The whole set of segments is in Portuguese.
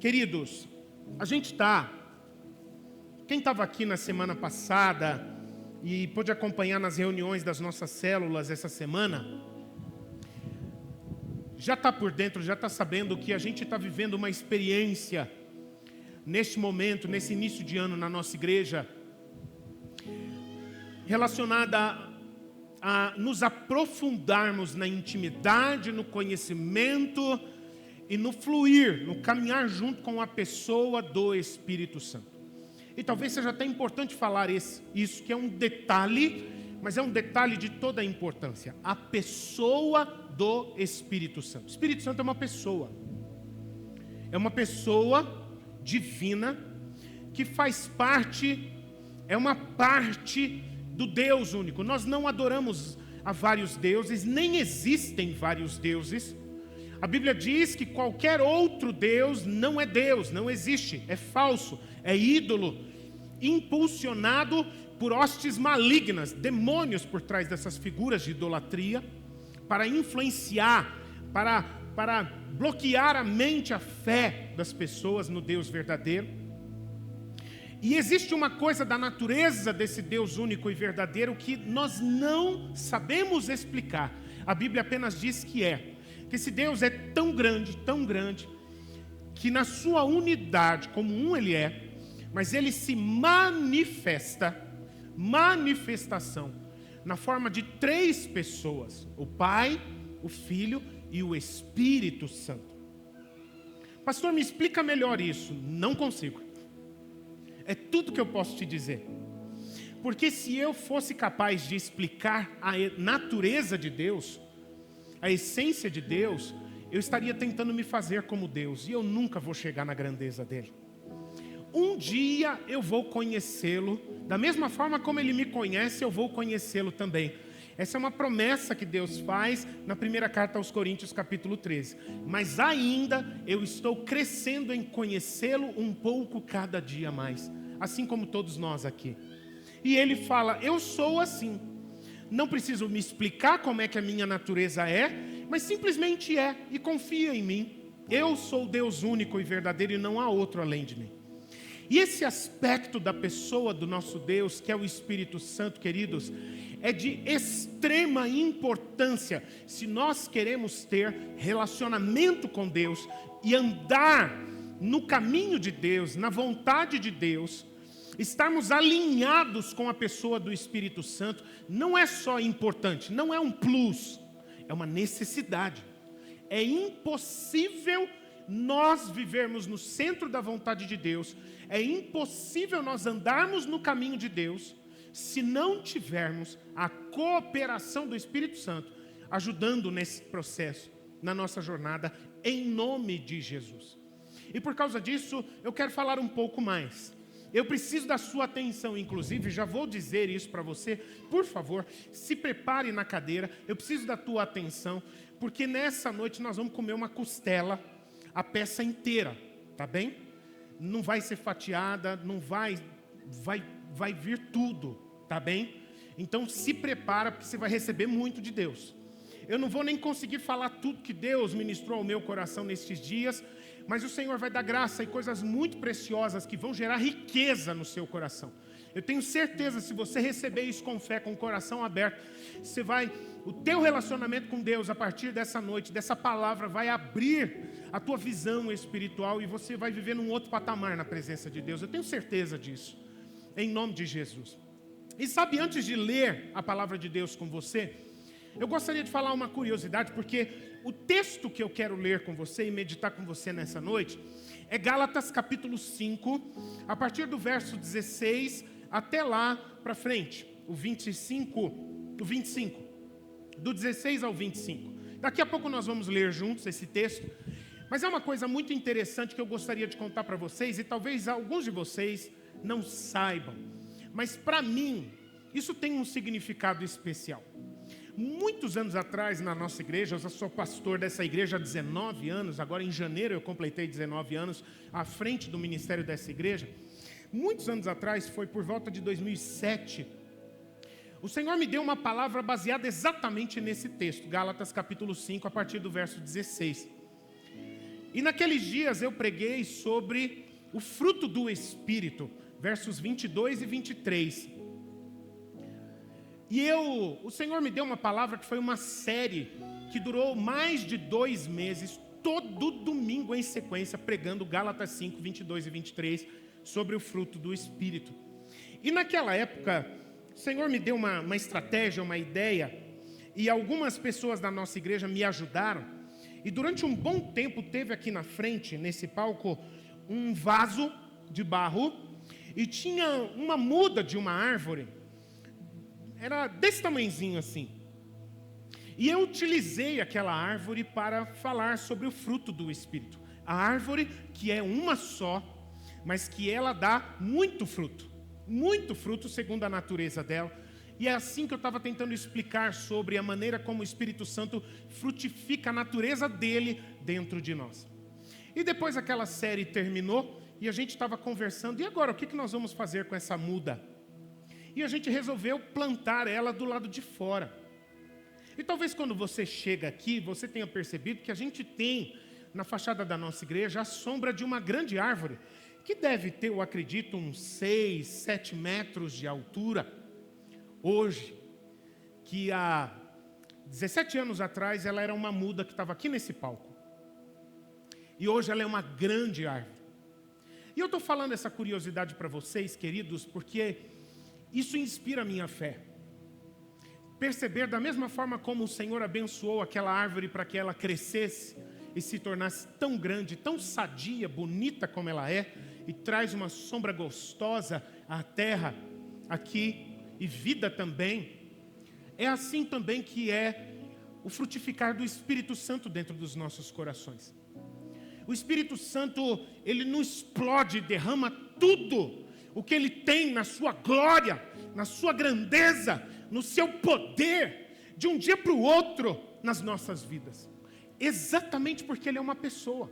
Queridos, quem estava aqui na semana passada e pôde acompanhar nas reuniões das nossas células essa semana, já está por dentro, já está sabendo que a gente está vivendo uma experiência neste momento, nesse início de ano na nossa igreja, relacionada a nos aprofundarmos na intimidade, no conhecimento e no fluir, no caminhar junto com a pessoa do Espírito Santo. E talvez seja até importante falar isso, que é um detalhe, mas é um detalhe de toda a importância. A pessoa do Espírito Santo. O Espírito Santo é uma pessoa divina, que faz parte, é uma parte do Deus único. Nós não adoramos a vários deuses, nem existem vários deuses. A Bíblia diz que qualquer outro Deus não é Deus, não existe, é falso, é ídolo, impulsionado por hostes malignas, demônios por trás dessas figuras de idolatria, para influenciar, para bloquear a mente, a fé das pessoas no Deus verdadeiro. E existe uma coisa da natureza desse Deus único e verdadeiro que nós não sabemos explicar. A Bíblia apenas diz que esse Deus é tão grande, que na sua unidade, como um ele é, mas ele se manifestação, na forma de 3 pessoas: o Pai, o Filho e o Espírito Santo. Pastor, me explica melhor isso. Não consigo. É tudo que eu posso te dizer. Porque se eu fosse capaz de explicar a natureza de Deus, a essência de Deus, eu estaria tentando me fazer como Deus, e eu nunca vou chegar na grandeza dele. Um dia eu vou conhecê-lo, da mesma forma como ele me conhece, eu vou conhecê-lo também. Essa é uma promessa que Deus faz na primeira carta aos Coríntios, capítulo 13. Mas ainda eu estou crescendo em conhecê-lo um pouco cada dia mais, assim como todos nós aqui. E ele fala: eu sou assim. Não preciso me explicar como é que a minha natureza é, mas simplesmente é, e confia em mim. Eu sou Deus único e verdadeiro e não há outro além de mim. E esse aspecto da pessoa do nosso Deus, que é o Espírito Santo, queridos, é de extrema importância se nós queremos ter relacionamento com Deus e andar no caminho de Deus, na vontade de Deus. Estarmos alinhados com a pessoa do Espírito Santo não é só importante, não é um plus, é uma necessidade. É impossível nós vivermos no centro da vontade de Deus, é impossível nós andarmos no caminho de Deus se não tivermos a cooperação do Espírito Santo ajudando nesse processo, na nossa jornada, em nome de Jesus. E por causa disso, eu quero falar um pouco mais. Eu preciso da sua atenção, inclusive, já vou dizer isso para você. Por favor, se prepare na cadeira. Eu preciso da tua atenção, porque nessa noite nós vamos comer uma costela, a peça inteira, tá bem? Não vai ser fatiada, não vai vir tudo, tá bem? Então se prepara, porque você vai receber muito de Deus. Eu não vou nem conseguir falar tudo que Deus ministrou ao meu coração nestes dias, mas o Senhor vai dar graça e coisas muito preciosas que vão gerar riqueza no seu coração. Eu tenho certeza, se você receber isso com fé, com o coração aberto, o teu relacionamento com Deus a partir dessa noite, dessa palavra, vai abrir a tua visão espiritual e você vai viver num outro patamar na presença de Deus. Eu tenho certeza disso, em nome de Jesus. E sabe, antes de ler a palavra de Deus com você, eu gostaria de falar uma curiosidade, porque o texto que eu quero ler com você e meditar com você nessa noite é Gálatas capítulo 5, a partir do verso 16 até lá para frente, o 25, do 16 ao 25. Daqui a pouco nós vamos ler juntos esse texto, mas é uma coisa muito interessante que eu gostaria de contar para vocês, e talvez alguns de vocês não saibam, mas para mim isso tem um significado especial. Muitos anos atrás, na nossa igreja, eu já sou pastor dessa igreja há 19 anos, agora em janeiro eu completei 19 anos à frente do ministério dessa igreja. Muitos anos atrás, foi por volta de 2007, o Senhor me deu uma palavra baseada exatamente nesse texto, Gálatas capítulo 5, a partir do verso 16. E naqueles dias eu preguei sobre o fruto do Espírito, versos 22 e 23. E o Senhor me deu uma palavra que foi uma série que durou mais de 2 meses, todo domingo em sequência, pregando Gálatas 5, 22 e 23, sobre o fruto do Espírito. E naquela época, o Senhor me deu uma estratégia, uma ideia, e algumas pessoas da nossa igreja me ajudaram. E durante um bom tempo teve aqui na frente, nesse palco, um vaso de barro, e tinha uma muda de uma árvore, era desse tamanhozinho assim. E eu utilizei aquela árvore para falar sobre o fruto do Espírito. A árvore que é uma só, mas que ela dá muito fruto segundo a natureza dela. E é assim que eu estava tentando explicar sobre a maneira como o Espírito Santo frutifica a natureza dele dentro de nós. E depois aquela série terminou e a gente estava conversando, e agora, o que nós vamos fazer com essa muda? E a gente resolveu plantar ela do lado de fora. E talvez quando você chega aqui, você tenha percebido que a gente tem na fachada da nossa igreja a sombra de uma grande árvore, que deve ter, eu acredito, uns 6, 7 metros de altura. Hoje, que há 17 anos atrás ela era uma muda que estava aqui nesse palco. E hoje ela é uma grande árvore. E eu estou falando essa curiosidade para vocês, queridos, porque isso inspira a minha fé. Perceber da mesma forma como o Senhor abençoou aquela árvore para que ela crescesse e se tornasse tão grande, tão sadia, bonita como ela é, e traz uma sombra gostosa à terra aqui, e vida também. É assim também que é o frutificar do Espírito Santo dentro dos nossos corações. O Espírito Santo, ele não explode, derrama tudo o que ele tem na sua glória, na sua grandeza, no seu poder, de um dia para o outro, nas nossas vidas. Exatamente porque ele é uma pessoa.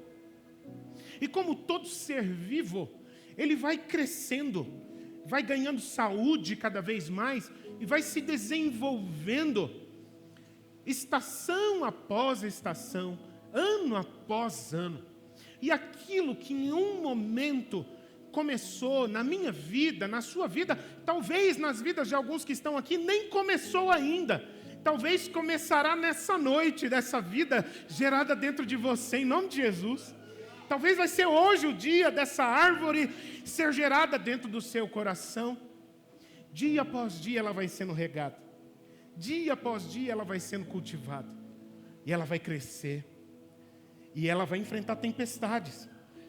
E como todo ser vivo, ele vai crescendo, vai ganhando saúde cada vez mais, e vai se desenvolvendo, estação após estação, ano após ano. E aquilo que em um momento começou na minha vida, na sua vida, talvez nas vidas de alguns que estão aqui, nem começou ainda. Talvez começará nessa noite, dessa vida gerada dentro de você, em nome de Jesus. Talvez vai ser hoje o dia dessa árvore ser gerada dentro do seu coração. Dia após dia ela vai sendo regada. Dia após dia ela vai sendo cultivada. E ela vai crescer. E ela vai enfrentar tempestades.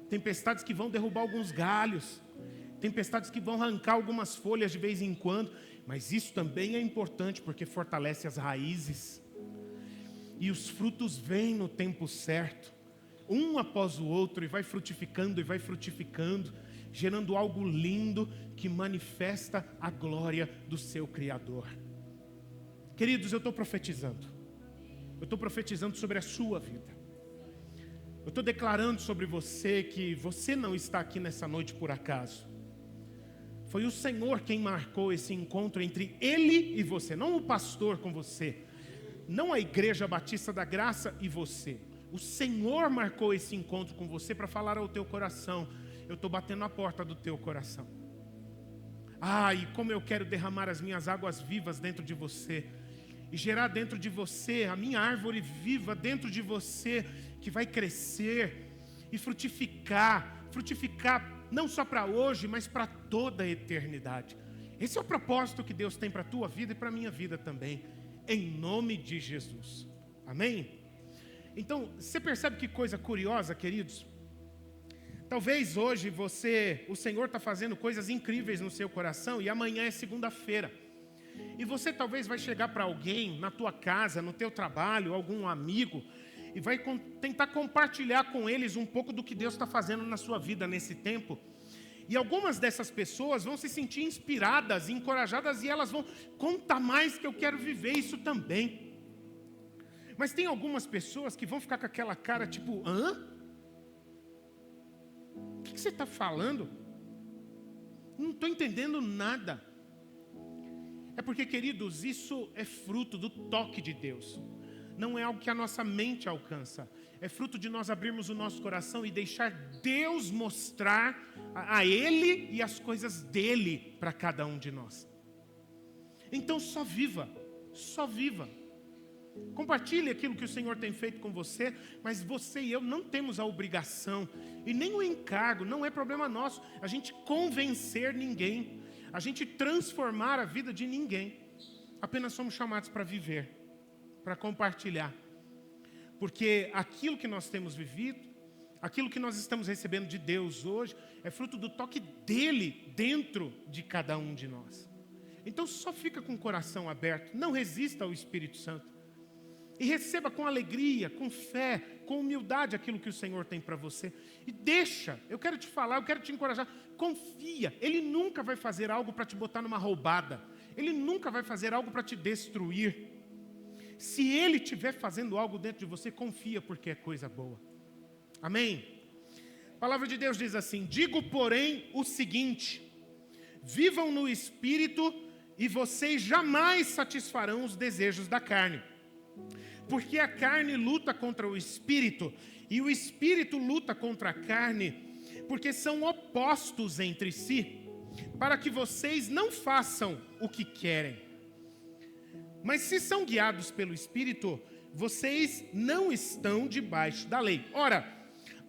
Tempestades que vão derrubar alguns galhos. Tempestades que vão arrancar algumas folhas de vez em quando. Mas isso também é importante porque fortalece as raízes. E os frutos vêm no tempo certo. Um após o outro, e vai frutificando, gerando algo lindo que manifesta a glória do seu Criador. Queridos, eu estou profetizando. Eu estou profetizando sobre a sua vida. Eu estou declarando sobre você que você não está aqui nessa noite por acaso. Foi o Senhor quem marcou esse encontro entre Ele e você, não o pastor com você, não a Igreja Batista da Graça e você. O Senhor marcou esse encontro com você para falar ao teu coração. Eu estou batendo na porta do teu coração. E como eu quero derramar as minhas águas vivas dentro de você e gerar dentro de você a minha árvore viva dentro de você, que vai crescer e frutificar não só para hoje, mas para toda a eternidade. Esse é o propósito que Deus tem para a tua vida e para a minha vida também, em nome de Jesus. Amém? Então, você percebe que coisa curiosa, queridos? Talvez hoje o Senhor está fazendo coisas incríveis no seu coração, e amanhã é segunda-feira. E você talvez vai chegar para alguém na tua casa, no teu trabalho, algum amigo, e vai tentar compartilhar com eles um pouco do que Deus está fazendo na sua vida nesse tempo. E algumas dessas pessoas vão se sentir inspiradas, encorajadas, e elas vão contar mais que eu quero viver isso também. Mas tem algumas pessoas que vão ficar com aquela cara tipo, O que você está falando? Não estou entendendo nada. É porque, queridos, isso é fruto do toque de Deus. Não é algo que a nossa mente alcança. é fruto de nós abrirmos o nosso coração e deixar Deus mostrar a Ele e as coisas dEle para cada um de nós. Então só viva, só viva. Compartilhe aquilo que o Senhor tem feito com você, mas você e eu não temos a obrigação e nem o encargo, não é problema nosso, a gente convencer ninguém, a gente transformar a vida de ninguém. Apenas somos chamados para viver, para compartilhar. Porque aquilo que nós temos vivido, aquilo que nós estamos recebendo de Deus hoje, é fruto do toque dEle dentro de cada um de nós. Então só fica com o coração aberto, não resista ao Espírito Santo. E receba com alegria, com fé, com humildade aquilo que o Senhor tem para você. E deixa, eu quero te falar, eu quero te encorajar, confia. Ele nunca vai fazer algo para te botar numa roubada. Ele nunca vai fazer algo para te destruir. Se Ele estiver fazendo algo dentro de você, confia, porque é coisa boa. Amém? A palavra de Deus diz assim: digo, porém, o seguinte: vivam no Espírito e vocês jamais satisfarão os desejos da carne. Porque a carne luta contra o Espírito e o Espírito luta contra a carne, porque são opostos entre si, para que vocês não façam o que querem. Mas se são guiados pelo Espírito, vocês não estão debaixo da lei. Ora,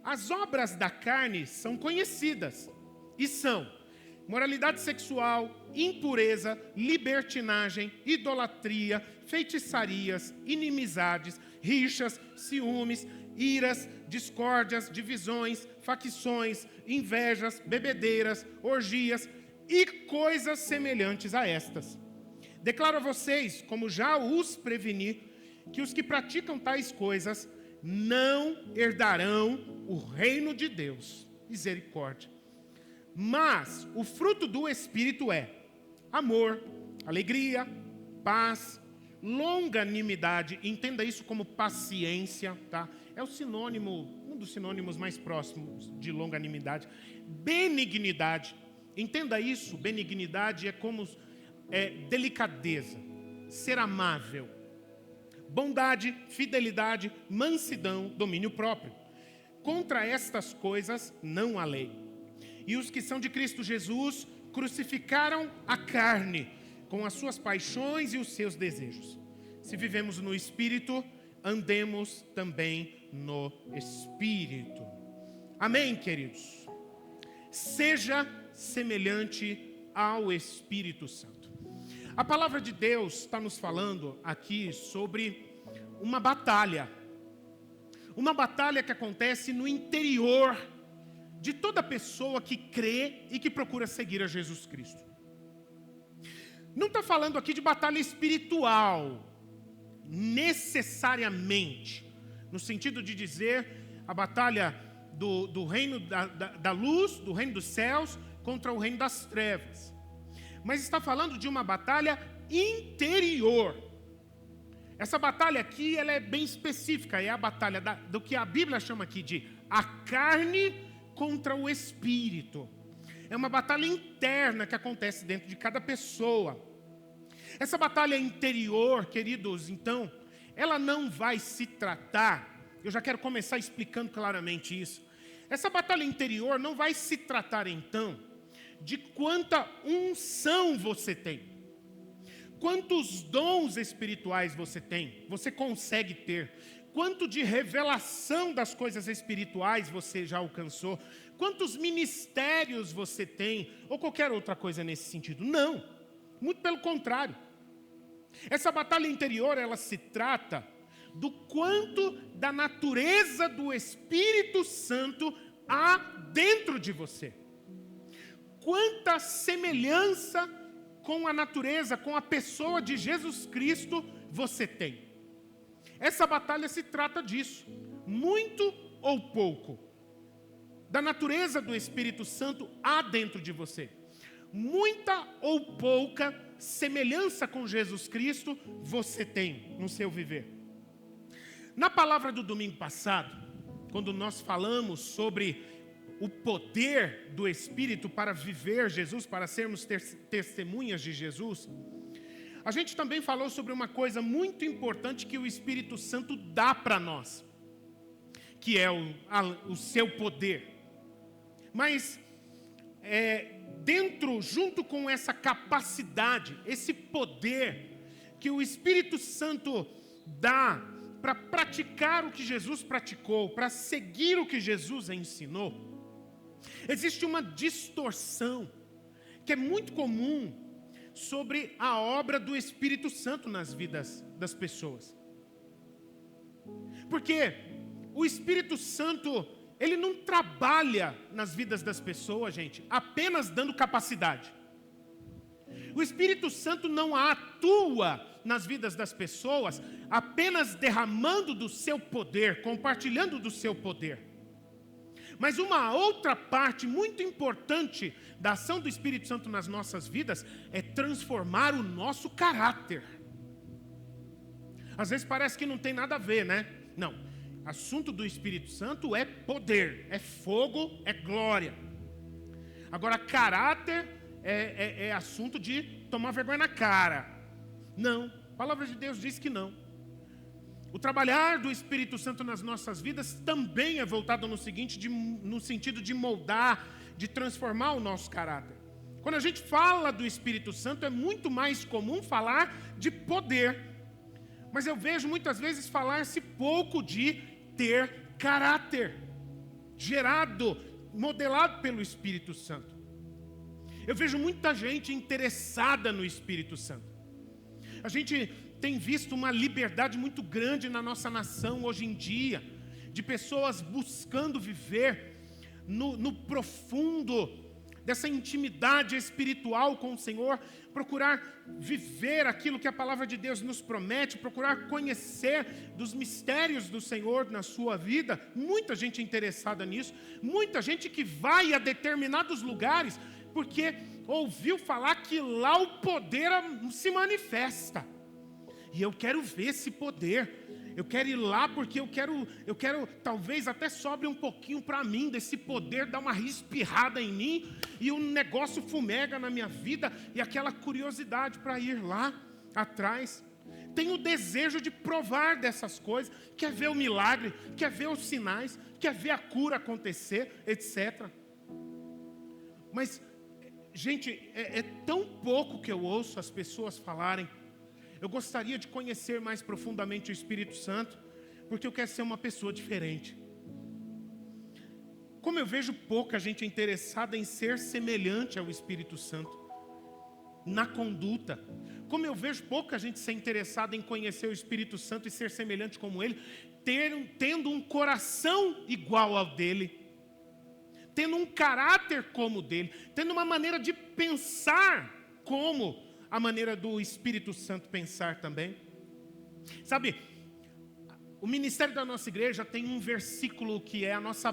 as obras da carne são conhecidas e são moralidade sexual, impureza, libertinagem, idolatria, feitiçarias, inimizades, rixas, ciúmes, iras, discórdias, divisões, facções, invejas, bebedeiras, orgias e coisas semelhantes a estas. Declaro a vocês, como já os preveni, que os que praticam tais coisas não herdarão o reino de Deus. Misericórdia. Mas o fruto do Espírito é amor, alegria, paz, longanimidade. Entenda isso como paciência, tá? É o sinônimo, um dos sinônimos mais próximos de longanimidade. Benignidade. Entenda isso, benignidade é como delicadeza, ser amável. Bondade, fidelidade, mansidão, domínio próprio. Contra estas coisas não há lei. E os que são de Cristo Jesus crucificaram a carne com as suas paixões e os seus desejos. Se vivemos no Espírito, andemos também no Espírito. Amém, queridos? Seja semelhante ao Espírito Santo. A palavra de Deus está nos falando aqui sobre uma batalha. Uma batalha que acontece no interior de toda pessoa que crê e que procura seguir a Jesus Cristo. Não está falando aqui de batalha espiritual, necessariamente, no sentido de dizer a batalha do reino da luz, do reino dos céus, contra o reino das trevas. Mas está falando de uma batalha interior. Essa batalha aqui ela é bem específica, é a batalha do que a Bíblia chama aqui de a carne contra o Espírito. É uma batalha interna que acontece dentro de cada pessoa. Essa batalha interior, queridos, então, ela não vai se tratar, eu já quero começar explicando claramente isso. Essa batalha interior não vai se tratar, então, de quanta unção você tem. Quantos dons espirituais você tem, você consegue ter. Quanto de revelação das coisas espirituais você já alcançou? Quantos ministérios você tem? Ou qualquer outra coisa nesse sentido? Não, muito pelo contrário. Essa batalha interior, ela se trata do quanto da natureza do Espírito Santo há dentro de você. Quanta semelhança com a natureza, com a pessoa de Jesus Cristo você tem. Essa batalha se trata disso, muito ou pouco, da natureza do Espírito Santo há dentro de você. Muita ou pouca semelhança com Jesus Cristo você tem no seu viver. Na palavra do domingo passado, quando nós falamos sobre o poder do Espírito para viver Jesus, para sermos testemunhas de Jesus, a gente também falou sobre uma coisa muito importante que o Espírito Santo dá para nós. que é o seu poder. Mas junto com essa capacidade, esse poder que o Espírito Santo dá para praticar o que Jesus praticou, para seguir o que Jesus ensinou, existe uma distorção que é muito comum sobre a obra do Espírito Santo nas vidas das pessoas. Porque o Espírito Santo, ele não trabalha nas vidas das pessoas, gente, apenas dando capacidade. O Espírito Santo não atua nas vidas das pessoas apenas derramando do seu poder, compartilhando do seu poder. Mas uma outra parte muito importante da ação do Espírito Santo nas nossas vidas é transformar o nosso caráter. Às vezes parece que não tem nada a ver, né? Não. Assunto do Espírito Santo é poder, é fogo, é glória. Agora, caráter é assunto de tomar vergonha na cara. Não. A palavra de Deus diz que não. O trabalhar do Espírito Santo nas nossas vidas também é voltado no sentido de moldar, de transformar o nosso caráter. Quando a gente fala do Espírito Santo, é muito mais comum falar de poder. Mas eu vejo muitas vezes falar-se pouco de ter caráter, gerado, modelado pelo Espírito Santo. Eu vejo muita gente interessada no Espírito Santo. A gente tem visto uma liberdade muito grande na nossa nação hoje em dia, de pessoas buscando viver no profundo dessa intimidade espiritual com o Senhor, procurar viver aquilo que a palavra de Deus nos promete, procurar conhecer dos mistérios do Senhor na sua vida. Muita gente interessada nisso, muita gente que vai a determinados lugares porque ouviu falar que lá o poder se manifesta. E eu quero ver esse poder. Eu quero ir lá porque eu quero talvez até sobre um pouquinho para mim desse poder, dar uma espirrada em mim e o negócio fumega na minha vida e aquela curiosidade para ir lá atrás. Tem o desejo de provar dessas coisas, quer ver o milagre, quer ver os sinais, quer ver a cura acontecer, etc. Mas, gente, é tão pouco que eu ouço as pessoas falarem: eu gostaria de conhecer mais profundamente o Espírito Santo, porque eu quero ser uma pessoa diferente. Como eu vejo pouca gente interessada em ser semelhante ao Espírito Santo, na conduta. Como eu vejo pouca gente ser interessada em conhecer o Espírito Santo e ser semelhante como ele, tendo um coração igual ao dele, tendo um caráter como o dele, tendo uma maneira de pensar como a maneira do Espírito Santo pensar também. Sabe, o ministério da nossa igreja tem um versículo que é a nossa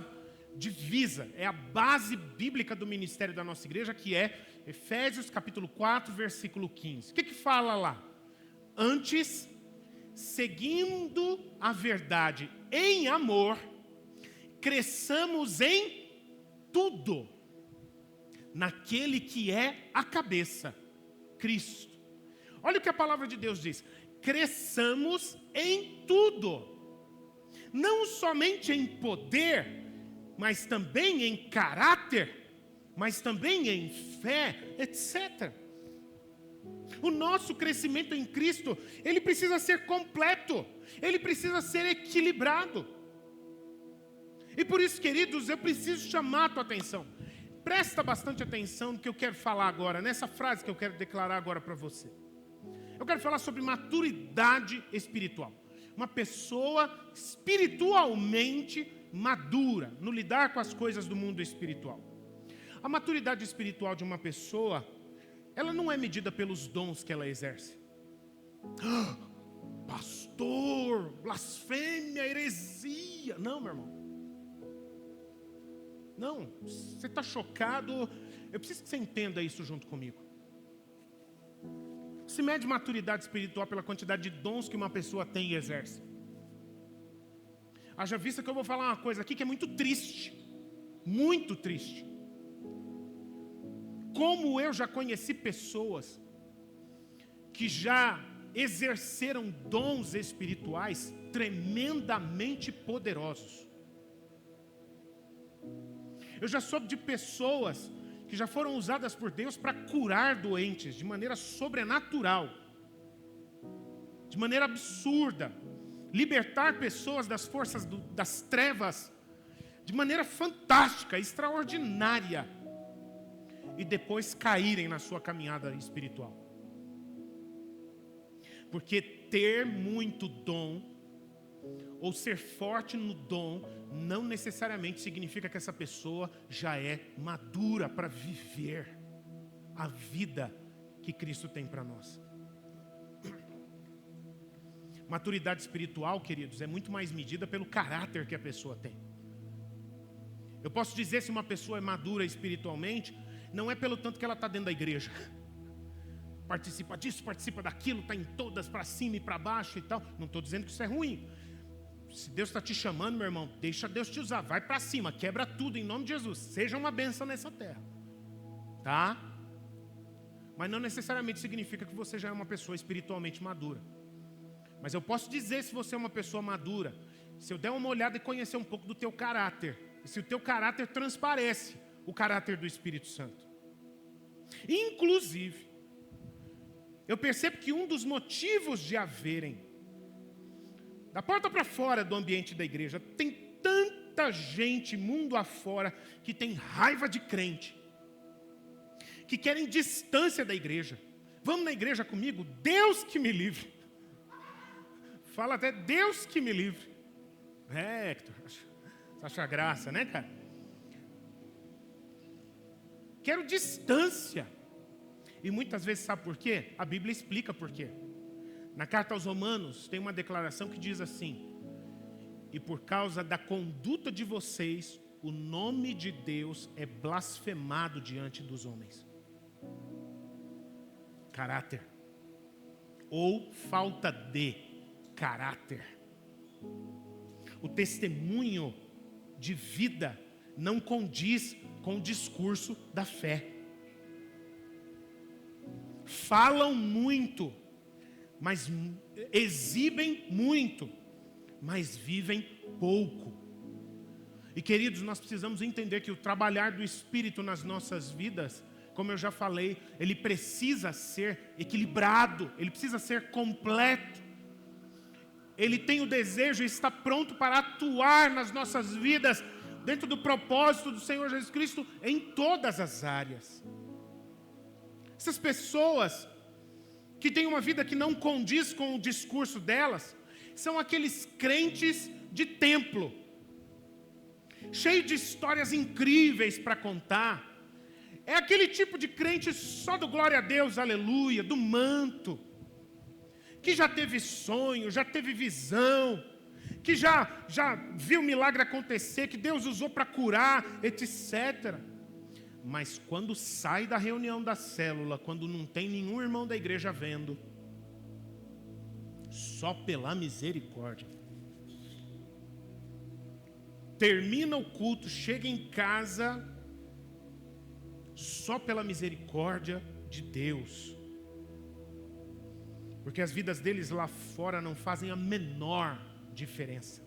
divisa, é a base bíblica do ministério da nossa igreja, que é Efésios capítulo 4, versículo 15. O que fala lá? Antes, seguindo a verdade em amor, cresçamos em tudo, naquele que é a cabeça, Cristo. Olha o que a palavra de Deus diz: cresçamos em tudo, não somente em poder, mas também em caráter, mas também em fé, etc. O nosso crescimento em Cristo, ele precisa ser completo, ele precisa ser equilibrado. E por isso, queridos, eu preciso chamar a tua atenção. Presta bastante atenção no que eu quero falar agora, nessa frase que eu quero declarar agora para você. Eu quero falar sobre maturidade espiritual. Uma pessoa espiritualmente madura no lidar com as coisas do mundo espiritual. A maturidade espiritual de uma pessoa, ela não é medida pelos dons que ela exerce. Pastor, blasfêmia, heresia. Não, meu irmão. Não, você está chocado. Eu preciso que você entenda isso junto comigo. Se mede maturidade espiritual pela quantidade de dons que uma pessoa tem e exerce. Haja vista que eu vou falar uma coisa aqui que é muito triste. Muito triste. Como eu já conheci pessoas que já exerceram dons espirituais tremendamente poderosos. Eu já soube de pessoas que já foram usadas por Deus para curar doentes de maneira sobrenatural, de maneira absurda, libertar pessoas das forças das trevas de maneira fantástica, extraordinária, e depois caírem na sua caminhada espiritual. Porque ter muito dom ou ser forte no dom não necessariamente significa que essa pessoa já é madura para viver a vida que Cristo tem para nós. Maturidade espiritual, queridos, é muito mais medida pelo caráter que a pessoa tem. Eu posso dizer se uma pessoa é madura espiritualmente, não é pelo tanto que ela está dentro da igreja. Participa disso, participa daquilo, está em todas, para cima e para baixo e tal. Não estou dizendo que isso é ruim. Se Deus está te chamando, meu irmão, deixa Deus te usar. Vai para cima, quebra tudo em nome de Jesus. Seja uma bênção nessa terra. Tá? Mas não necessariamente significa que você já é uma pessoa espiritualmente madura. Mas eu posso dizer se você é uma pessoa madura, se eu der uma olhada e conhecer um pouco do teu caráter, e se o teu caráter transparece o caráter do Espírito Santo. Inclusive, eu percebo que um dos motivos de haverem, da porta para fora do ambiente da igreja, tem tanta gente mundo afora que tem raiva de crente, que querem distância da igreja. Vamos na igreja comigo? Deus que me livre. Fala até Deus que me livre. Hector, você acha graça, né, cara? Quero distância. E muitas vezes, sabe por quê? A Bíblia explica por quê. Na carta aos Romanos tem uma declaração que diz assim: e por causa da conduta de vocês, o nome de Deus é blasfemado diante dos homens. Caráter. Ou falta de caráter. O testemunho de vida não condiz com o discurso da fé. Falam muito, mas exibem muito, mas vivem pouco. E queridos, nós precisamos entender que o trabalhar do Espírito nas nossas vidas, como eu já falei, ele precisa ser equilibrado, ele precisa ser completo. Ele tem o desejo e está pronto para atuar nas nossas vidas, dentro do propósito do Senhor Jesus Cristo, em todas as áreas. Essas pessoas que têm uma vida que não condiz com o discurso delas, são aqueles crentes de templo, cheio de histórias incríveis para contar. É aquele tipo de crente só do glória a Deus, aleluia, do manto, que já teve sonho, já teve visão, que já viu o milagre acontecer, que Deus usou para curar, etc. Mas quando sai da reunião da célula, quando não tem nenhum irmão da igreja vendo, só pela misericórdia, termina o culto, chega em casa, só pela misericórdia de Deus. Porque as vidas deles lá fora não fazem a menor diferença.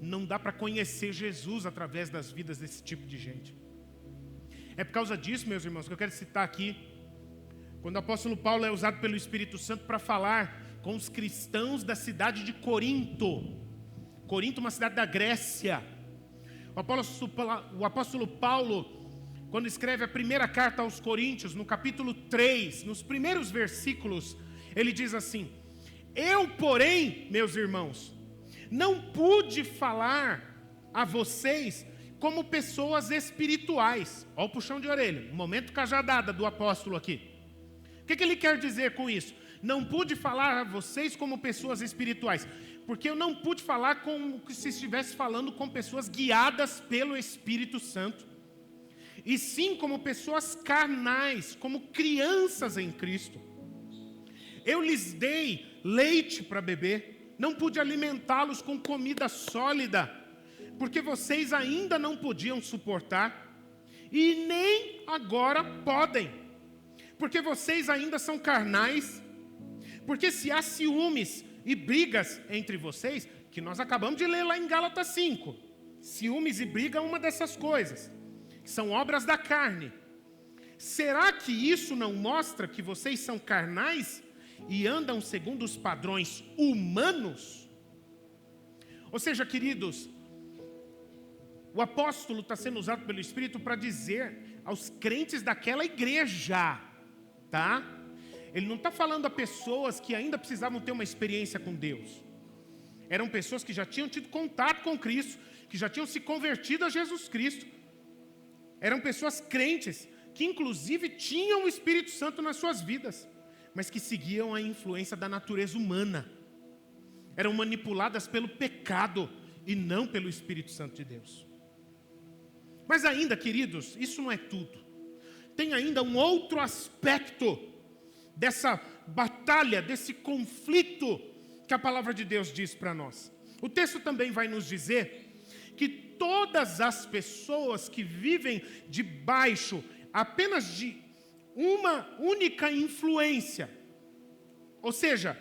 Não dá para conhecer Jesus através das vidas desse tipo de gente. É por causa disso, meus irmãos, que eu quero citar aqui, quando o apóstolo Paulo é usado pelo Espírito Santo para falar com os cristãos da cidade de Corinto. Corinto, uma cidade da Grécia. O apóstolo Paulo, quando escreve a primeira carta aos Coríntios, no capítulo 3, nos primeiros versículos, ele diz assim: eu, porém, meus irmãos, não pude falar a vocês como pessoas espirituais. Olha o puxão de orelha, momento cajadada do apóstolo aqui. O que ele quer dizer com isso? Não pude falar a vocês como pessoas espirituais, porque eu não pude falar como se estivesse falando com pessoas guiadas pelo Espírito Santo, e sim como pessoas carnais, como crianças em Cristo. Eu lhes dei leite para beber, não pude alimentá-los com comida sólida, porque vocês ainda não podiam suportar, e nem agora podem, porque vocês ainda são carnais. Porque se há ciúmes e brigas entre vocês, que nós acabamos de ler lá em Gálatas 5, ciúmes e briga é uma dessas coisas. são obras da carne. Será que isso não mostra que vocês são carnais e andam segundo os padrões humanos? Ou seja, queridos, o apóstolo está sendo usado pelo Espírito para dizer aos crentes daquela igreja, tá? Ele não está falando a pessoas que ainda precisavam ter uma experiência com Deus. Eram pessoas que já tinham tido contato com Cristo, que já tinham se convertido a Jesus Cristo. Eram pessoas crentes, que inclusive tinham o Espírito Santo nas suas vidas, mas que seguiam a influência da natureza humana. Eram manipuladas pelo pecado e não pelo Espírito Santo de Deus. Mas ainda, queridos, isso não é tudo. Tem ainda um outro aspecto dessa batalha, desse conflito que a palavra de Deus diz para nós. O texto também vai nos dizer que todas as pessoas que vivem debaixo apenas de uma única influência, ou seja,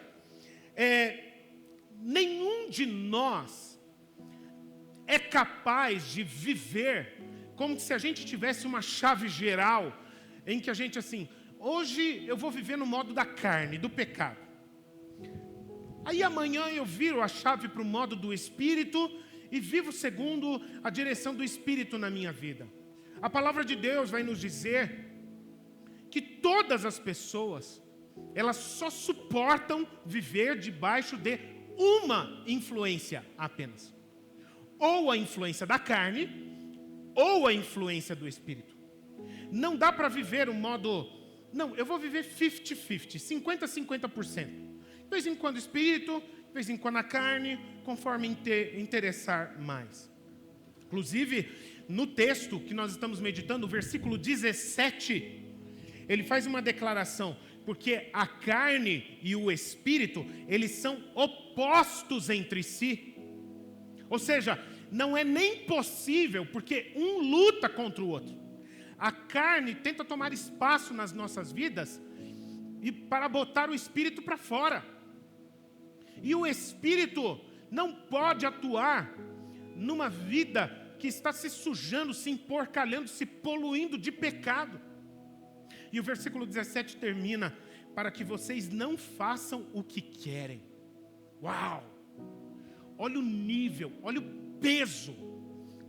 nenhum de nós é capaz de viver como se a gente tivesse uma chave geral, em que a gente assim, hoje eu vou viver no modo da carne, do pecado. Aí amanhã eu viro a chave para o modo do Espírito e vivo segundo a direção do Espírito na minha vida. A palavra de Deus vai nos dizer que todas as pessoas, elas só suportam viver debaixo de uma influência apenas. Ou a influência da carne, ou a influência do Espírito. Não dá para viver um modo... Não, eu vou viver 50-50, 50-50%. De vez em quando o Espírito, de vez em quando a carne, conforme interessar mais. Inclusive, no texto que nós estamos meditando, o versículo 17, ele faz uma declaração, porque a carne e o Espírito, eles são opostos entre si. Ou seja, não é nem possível, porque um luta contra o outro. A carne tenta tomar espaço nas nossas vidas e para botar o Espírito para fora. E o Espírito não pode atuar numa vida que está se sujando, se emporcalhando, se poluindo de pecado. E o versículo 17 termina, para que vocês não façam o que querem. Uau! Olha o nível, olha o peso,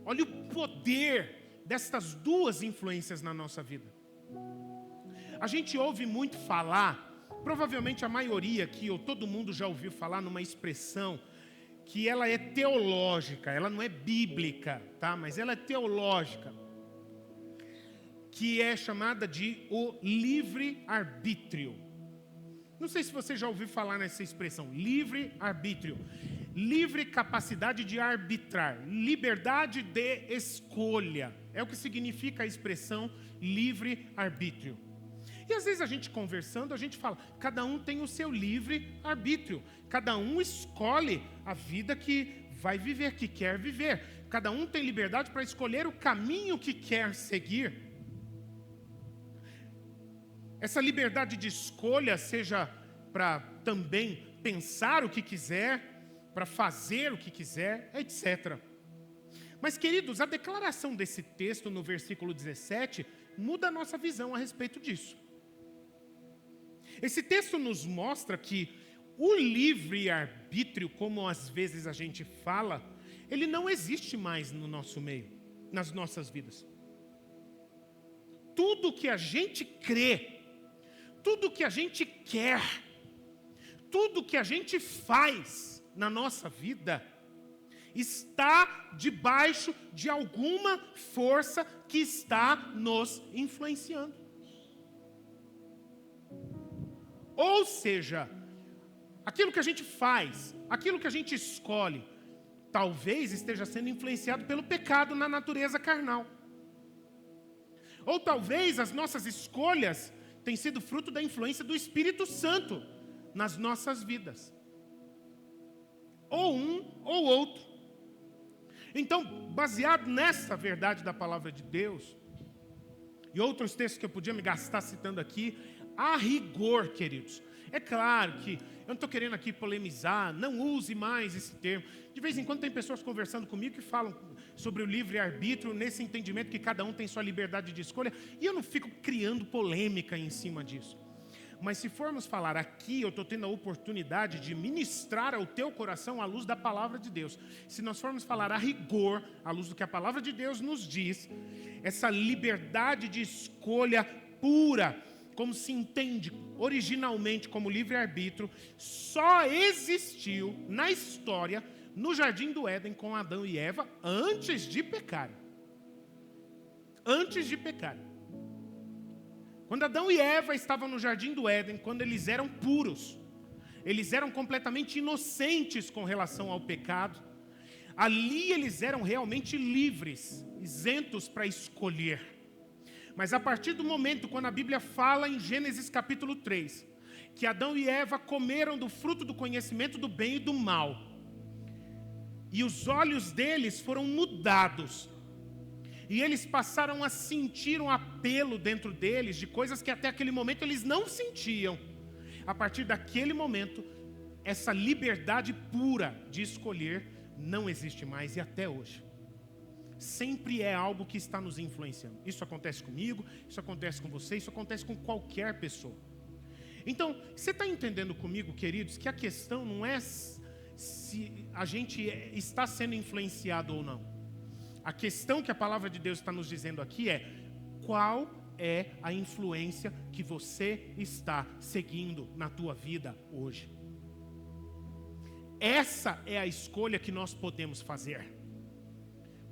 olha o poder destas duas influências na nossa vida. A gente ouve muito falar, provavelmente a maioria aqui, ou todo mundo já ouviu falar numa expressão que ela é teológica, ela não é bíblica, tá? Mas ela é teológica, que é chamada de o livre-arbítrio. Não sei se você já ouviu falar nessa expressão, livre-arbítrio. Livre capacidade de arbitrar, liberdade de escolha. É o que significa a expressão livre-arbítrio. E às vezes a gente conversando, a gente fala, cada um tem o seu livre-arbítrio. Cada um escolhe a vida que vai viver, que quer viver. Cada um tem liberdade para escolher o caminho que quer seguir. Essa liberdade de escolha, seja para também pensar o que quiser, para fazer o que quiser, etc. Mas, queridos, a declaração desse texto no versículo 17 muda a nossa visão a respeito disso. Esse texto nos mostra que o livre-arbítrio, como às vezes a gente fala, ele não existe mais no nosso meio, nas nossas vidas. Tudo que a gente crê, tudo que a gente quer, tudo que a gente faz na nossa vida, está debaixo de alguma força que está nos influenciando. Ou seja, aquilo que a gente faz, aquilo que a gente escolhe, talvez esteja sendo influenciado pelo pecado na natureza carnal. Ou talvez as nossas escolhas tenham sido fruto da influência do Espírito Santo nas nossas vidas. Ou um ou outro. Então, baseado nessa verdade da palavra de Deus, e outros textos que eu podia me gastar citando aqui, a rigor, queridos, É claro que eu não estou querendo aqui polemizar, não use mais esse termo. De vez em quando tem pessoas conversando comigo que falam sobre o livre-arbítrio, nesse entendimento que cada um tem sua liberdade de escolha, e eu não fico criando polêmica em cima disso. Mas se formos falar aqui, eu estou tendo a oportunidade de ministrar ao teu coração à luz da palavra de Deus. Se nós formos falar a rigor, à luz do que a palavra de Deus nos diz, essa liberdade de escolha pura, como se entende originalmente como livre-arbítrio, só existiu na história, no Jardim do Éden, com Adão e Eva, antes de pecarem. Antes de pecarem. Quando Adão e Eva estavam no Jardim do Éden, quando eles eram puros, eles eram completamente inocentes com relação ao pecado, ali eles eram realmente livres, isentos para escolher. Mas a partir do momento, quando a Bíblia fala em Gênesis capítulo 3, que Adão e Eva comeram do fruto do conhecimento do bem e do mal, e os olhos deles foram mudados, e eles passaram a sentir um apelo dentro deles de coisas que até aquele momento eles não sentiam. A partir daquele momento, essa liberdade pura de escolher não existe mais, e até hoje. Sempre é algo que está nos influenciando. Isso acontece comigo, isso acontece com você, isso acontece com qualquer pessoa. Então, você está entendendo comigo, queridos, que a questão não é se a gente está sendo influenciado ou não. A questão que a palavra de Deus está nos dizendo aqui é: qual é a influência que você está seguindo na tua vida hoje? Essa é a escolha que nós podemos fazer.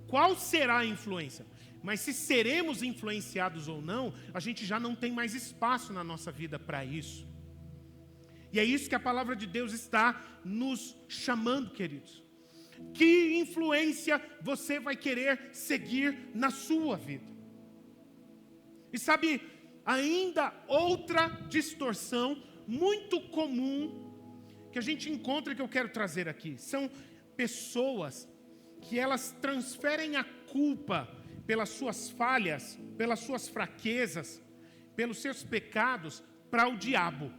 Qual será a influência? Mas se seremos influenciados ou não, a gente já não tem mais espaço na nossa vida para isso. E é isso que a palavra de Deus está nos chamando, queridos. Que influência você vai querer seguir na sua vida? E sabe, ainda outra distorção muito comum que a gente encontra, que eu quero trazer aqui, são pessoas que elas transferem a culpa pelas suas falhas, pelas suas fraquezas, pelos seus pecados, para o diabo.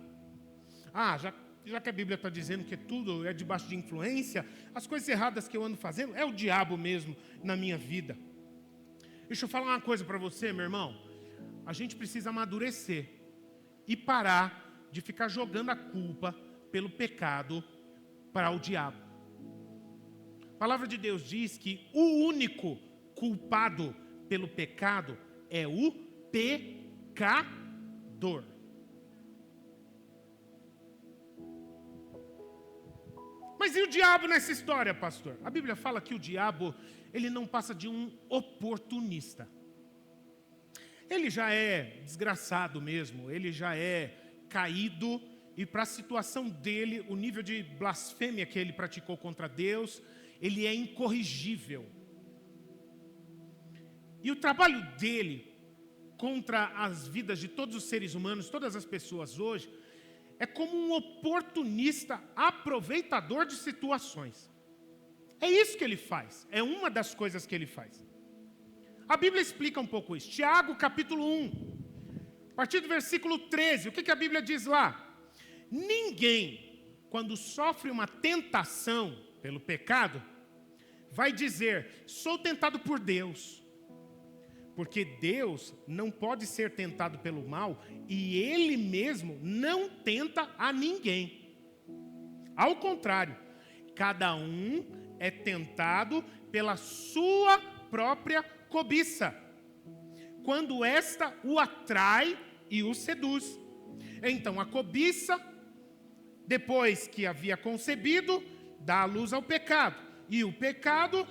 Já que a Bíblia está dizendo que tudo é debaixo de influência, as coisas erradas que eu ando fazendo, é o diabo mesmo na minha vida. Deixa eu falar uma coisa para você, meu irmão. A gente precisa amadurecer e parar de ficar jogando a culpa pelo pecado para o diabo. A palavra de Deus diz que o único culpado pelo pecado é o pecador. Mas e o diabo nessa história, pastor? A Bíblia fala que o diabo, ele não passa de um oportunista. Ele já é desgraçado mesmo, ele já é caído, e para a situação dele, o nível de blasfêmia que ele praticou contra Deus, ele é incorrigível. E o trabalho dele contra as vidas de todos os seres humanos, todas as pessoas hoje, é como um oportunista aproveitador de situações. É isso que ele faz, é uma das coisas que ele faz. A Bíblia explica um pouco isso. Tiago capítulo 1, a partir do versículo 13, o que a Bíblia diz lá? Ninguém, quando sofre uma tentação pelo pecado, vai dizer: sou tentado por Deus. Porque Deus não pode ser tentado pelo mal, e Ele mesmo não tenta a ninguém. Ao contrário, cada um é tentado pela sua própria cobiça, quando esta o atrai e o seduz. Então a cobiça, depois que havia concebido, dá a luz ao pecado. E o pecado,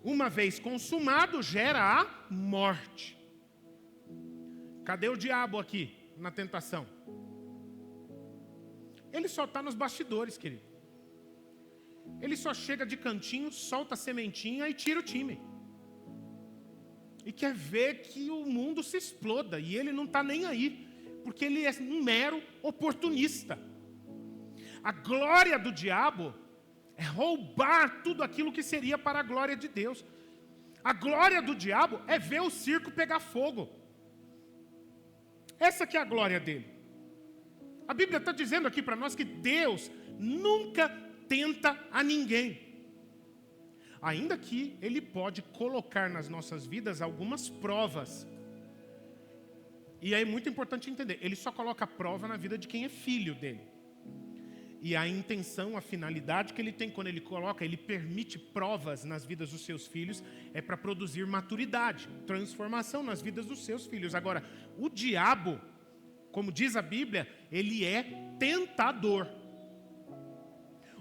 uma vez consumado, gera a morte. Cadê o diabo aqui na tentação? Ele só está nos bastidores, querido. Ele só chega de cantinho, solta a sementinha e tira o time. E quer ver que o mundo se exploda. E ele não está nem aí, porque ele é um mero oportunista. A glória do diabo é roubar tudo aquilo que seria para a glória de Deus. A glória do diabo é ver o circo pegar fogo. Essa que é a glória dele. A Bíblia está dizendo aqui para nós que Deus nunca tenta a ninguém. Ainda que Ele pode colocar nas nossas vidas algumas provas. E é muito importante entender, Ele só coloca a prova na vida de quem é filho dele. E a intenção, a finalidade que Ele tem quando Ele permite provas nas vidas dos seus filhos, é para produzir maturidade, transformação nas vidas dos seus filhos. Agora, o diabo, como diz a Bíblia, ele é tentador.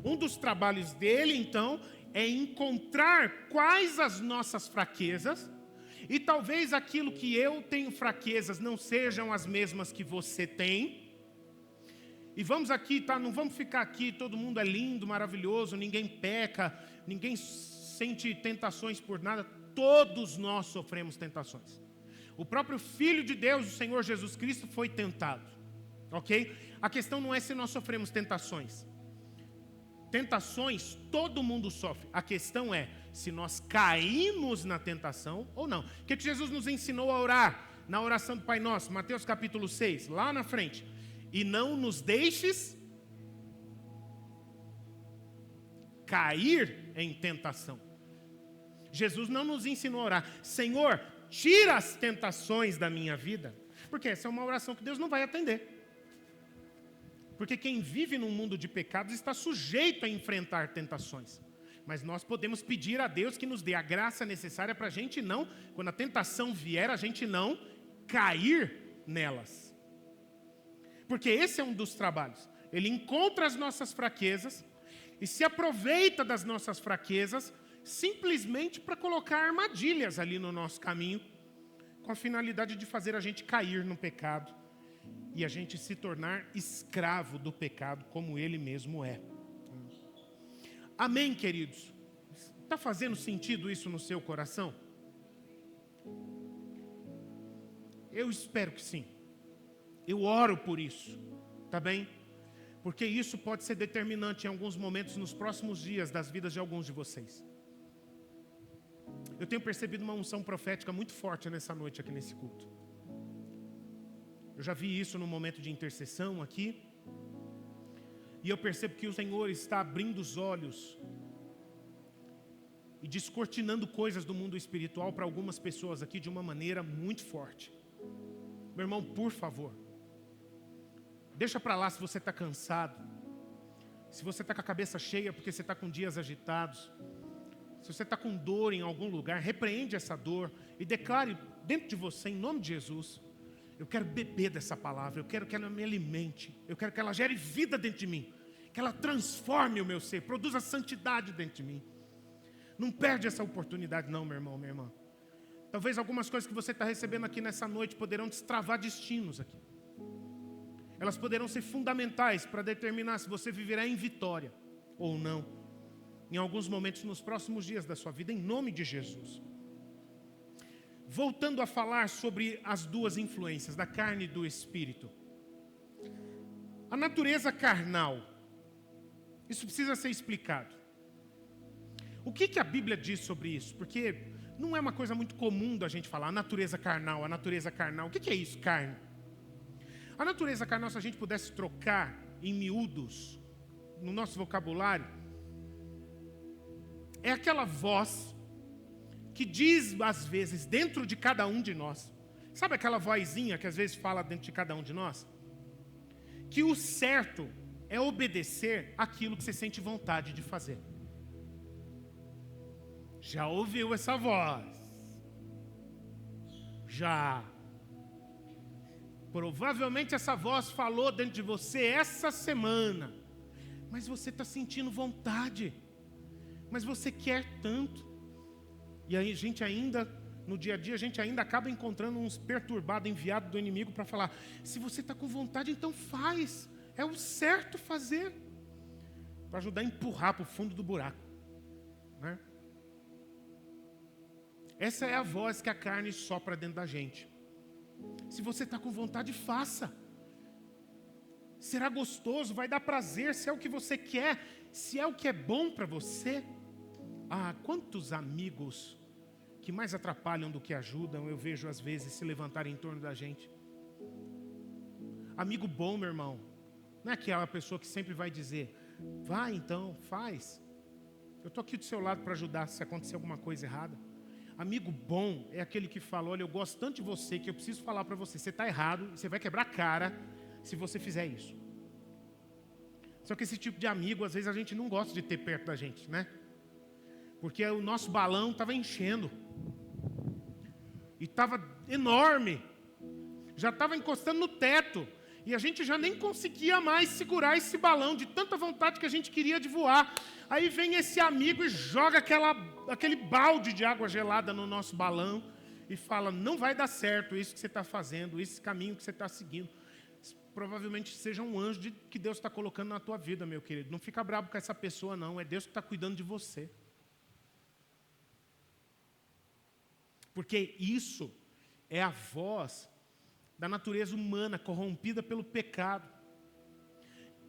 Um dos trabalhos dele, então, é encontrar quais as nossas fraquezas, e talvez aquilo que eu tenho fraquezas não sejam as mesmas que você tem. E vamos aqui, tá? Não vamos ficar aqui, todo mundo é lindo, maravilhoso, ninguém peca, ninguém sente tentações por nada. Todos nós sofremos tentações. O próprio Filho de Deus, o Senhor Jesus Cristo, foi tentado. Ok? A questão não é se nós sofremos tentações. Tentações, todo mundo sofre. A questão é se nós caímos na tentação ou não. O que Jesus nos ensinou a orar? Na oração do Pai Nosso, Mateus capítulo 6, lá na frente. E não nos deixes cair em tentação. Jesus não nos ensinou a orar: Senhor, tira as tentações da minha vida. Porque essa é uma oração que Deus não vai atender. Porque quem vive num mundo de pecados está sujeito a enfrentar tentações. Mas nós podemos pedir a Deus que nos dê a graça necessária para a gente não, quando a tentação vier, a gente não cair nelas. Porque esse é um dos trabalhos. Ele encontra as nossas fraquezas e se aproveita das nossas fraquezas simplesmente para colocar armadilhas ali no nosso caminho, com a finalidade de fazer a gente cair no pecado e a gente se tornar escravo do pecado, como ele mesmo é. Amém, queridos? Está fazendo sentido isso no seu coração? Eu espero que sim. Eu oro por isso, tá bem? Porque isso pode ser determinante em alguns momentos nos próximos dias das vidas de alguns de vocês. Eu tenho percebido uma unção profética muito forte nessa noite aqui nesse culto. Eu já vi isso no momento de intercessão aqui. E eu percebo que o Senhor está abrindo os olhos e descortinando coisas do mundo espiritual para algumas pessoas aqui de uma maneira muito forte. Meu irmão, por favor, deixa para lá se você está cansado, se você está com a cabeça cheia porque você está com dias agitados, se você está com dor em algum lugar, repreende essa dor e declare dentro de você, em nome de Jesus: eu quero beber dessa palavra, eu quero que ela me alimente, eu quero que ela gere vida dentro de mim, que ela transforme o meu ser, produza santidade dentro de mim. Não perde essa oportunidade não, meu irmão, minha irmã. Talvez algumas coisas que você está recebendo aqui nessa noite poderão destravar destinos aqui. Elas poderão ser fundamentais para determinar se você viverá em vitória ou não, em alguns momentos nos próximos dias da sua vida, em nome de Jesus. Voltando a falar sobre as duas influências, da carne e do espírito. A natureza carnal, isso precisa ser explicado. O que a Bíblia diz sobre isso? Porque não é uma coisa muito comum da gente falar, a natureza carnal, a natureza carnal. O que é isso, carne? A natureza carnal, se a gente pudesse trocar em miúdos, no nosso vocabulário, é aquela voz que diz, às vezes, dentro de cada um de nós. Sabe aquela vozinha que às vezes fala dentro de cada um de nós? Que o certo é obedecer aquilo que você sente vontade de fazer. Já ouviu essa voz? Já. Provavelmente essa voz falou dentro de você essa semana. Mas você está sentindo vontade. Mas você quer tanto. E aí a gente ainda, no dia a dia, a gente ainda acaba encontrando uns perturbados enviados do inimigo para falar: se você está com vontade, então faz. É o certo fazer. Para ajudar a empurrar para o fundo do buraco. Né? Essa é a voz que a carne sopra dentro da gente. Se você está com vontade, faça. Será gostoso, vai dar prazer, se é o que você quer, se é o que é bom para você. Ah, quantos amigos que mais atrapalham do que ajudam, eu vejo às vezes se levantarem em torno da gente. Amigo bom, meu irmão, Não é aquela pessoa que sempre vai dizer, vai então, faz. Eu estou aqui do seu lado para ajudar se acontecer alguma coisa errada. Amigo bom é aquele que fala, olha, eu gosto tanto de você que eu preciso falar para você, você está errado, você vai quebrar a cara se você fizer isso. Só que esse tipo de amigo, às vezes a gente não gosta de ter perto da gente, né? Porque o nosso balão estava enchendo. E estava enorme. Já estava encostando no teto. E a gente já nem conseguia mais segurar esse balão, de tanta vontade que a gente queria de voar. Aí vem esse amigo e joga aquele balde de água gelada no nosso balão e fala, não vai dar certo isso que você está fazendo, esse caminho que você está seguindo. Provavelmente seja um anjo que Deus está colocando na tua vida, meu querido. Não fica bravo com essa pessoa, não. É Deus que está cuidando de você. Porque isso é a voz da natureza humana corrompida pelo pecado,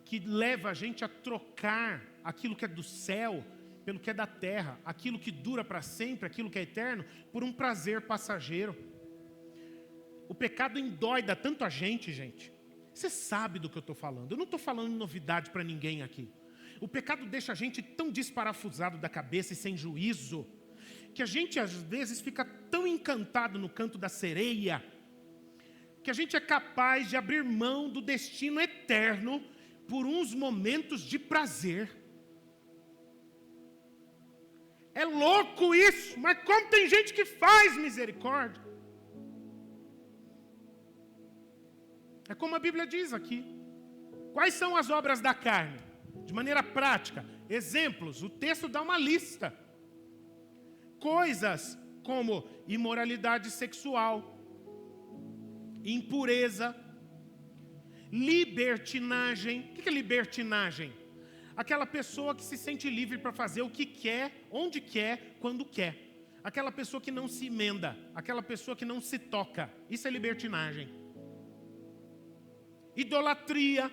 que leva a gente a trocar aquilo que é do céu pelo que é da terra, aquilo que dura para sempre, aquilo que é eterno, por um prazer passageiro. O pecado endóida tanto a gente, gente. Você sabe do que eu estou falando. Eu não estou falando novidade para ninguém aqui. O pecado deixa a gente tão desparafusado da cabeça e sem juízo, que a gente às vezes fica tão encantado no canto da sereia, que a gente é capaz de abrir mão do destino eterno por uns momentos de prazer. É louco isso, mas como tem gente que faz, misericórdia. É como a Bíblia diz aqui. Quais são as obras da carne? De maneira prática, exemplos, o texto dá uma lista. Coisas como imoralidade sexual, impureza, libertinagem. O que é libertinagem? Aquela pessoa que se sente livre para fazer o que quer, onde quer, quando quer. Aquela pessoa que não se emenda, aquela pessoa que não se toca. Isso é libertinagem. Idolatria,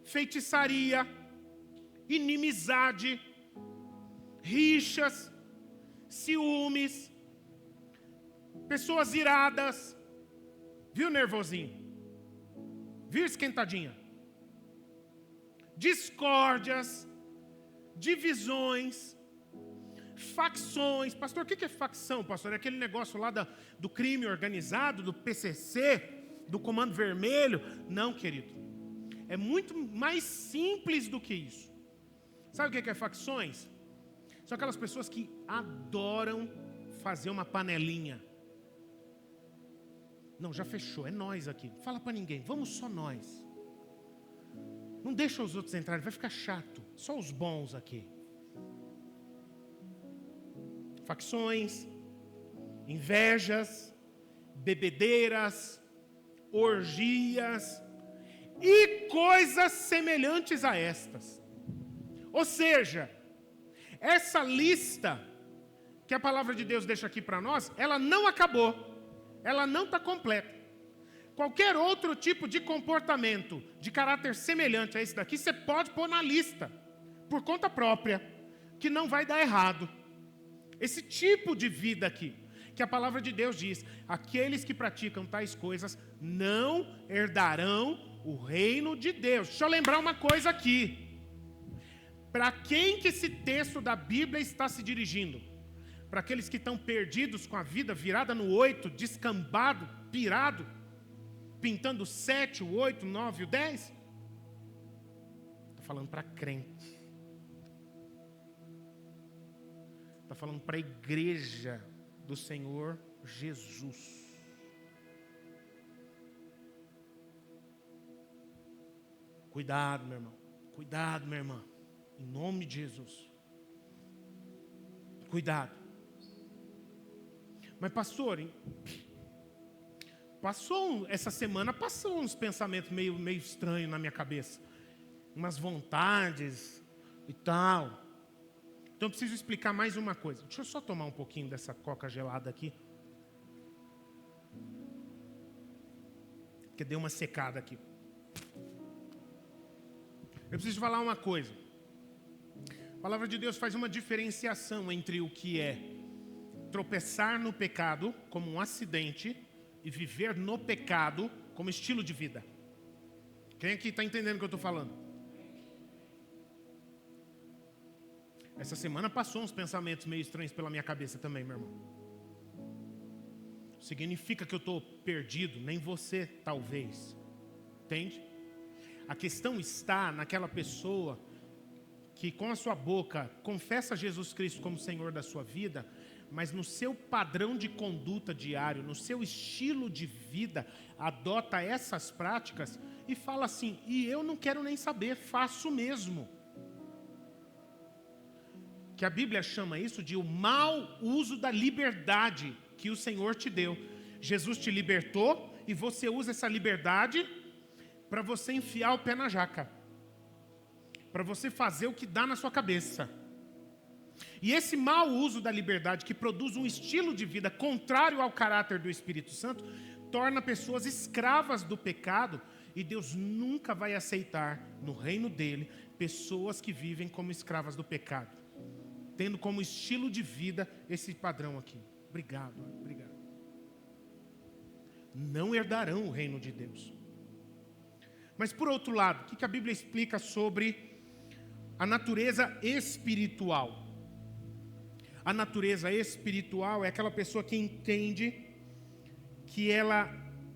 feitiçaria, inimizade, rixas, ciúmes, pessoas iradas. Viu, nervosinho? Viu, esquentadinha? Discórdias, divisões, facções. Pastor, o que é facção, pastor? É aquele negócio lá do crime organizado, do PCC, do Comando Vermelho? Não, querido. É muito mais simples do que isso. Sabe o que é facções? São aquelas pessoas que adoram fazer uma panelinha. Não, já fechou, é nós aqui. Não fala para ninguém, vamos só nós. Não deixa os outros entrarem, vai ficar chato. Só os bons aqui. Facções, invejas, bebedeiras, orgias e coisas semelhantes a estas. Ou seja, essa lista que a palavra de Deus deixa aqui para nós, ela não acabou. Ela não está completa. Qualquer outro tipo de comportamento de caráter semelhante a esse daqui, você pode pôr na lista, por conta própria, que não vai dar errado. Esse tipo de vida aqui, que a palavra de Deus diz, aqueles que praticam tais coisas não herdarão o reino de Deus. Deixa eu lembrar uma coisa aqui. Para quem que esse texto da Bíblia está se dirigindo? Para aqueles que estão perdidos com a vida virada no 8, descambado, pirado, pintando o 7, o 8, o 9 e o 10? Está falando para crente. Está falando para a igreja do Senhor Jesus. Cuidado, meu irmão. Cuidado, minha irmã. Em nome de Jesus. Cuidado. Mas pastor, hein? Essa semana passou uns pensamentos meio estranhos na minha cabeça. Umas vontades e tal. Então eu preciso explicar mais uma coisa. Deixa eu só tomar um pouquinho dessa coca gelada aqui. Porque deu uma secada aqui. Eu preciso falar uma coisa. A palavra de Deus faz uma diferenciação entre o que é tropeçar no pecado como um acidente e viver no pecado como estilo de vida. Quem aqui está entendendo o que eu estou falando? Essa semana passou uns pensamentos meio estranhos pela minha cabeça também, meu irmão. Significa que eu estou perdido, nem você, talvez. Entende? A questão está naquela pessoa que com a sua boca confessa Jesus Cristo como Senhor da sua vida, mas no seu padrão de conduta diário, no seu estilo de vida, adota essas práticas e fala assim: e eu não quero nem saber, faço mesmo. Que a Bíblia chama isso de o mau uso da liberdade que o Senhor te deu. Jesus te libertou e você usa essa liberdade para você enfiar o pé na jaca, para você fazer o que dá na sua cabeça. E esse mau uso da liberdade, que produz um estilo de vida contrário ao caráter do Espírito Santo, torna pessoas escravas do pecado, e Deus nunca vai aceitar no reino dele pessoas que vivem como escravas do pecado, tendo como estilo de vida esse padrão aqui. Obrigado. Não herdarão o reino de Deus. Mas por outro lado, o que a Bíblia explica sobre a natureza espiritual? A natureza espiritual é aquela pessoa que entende que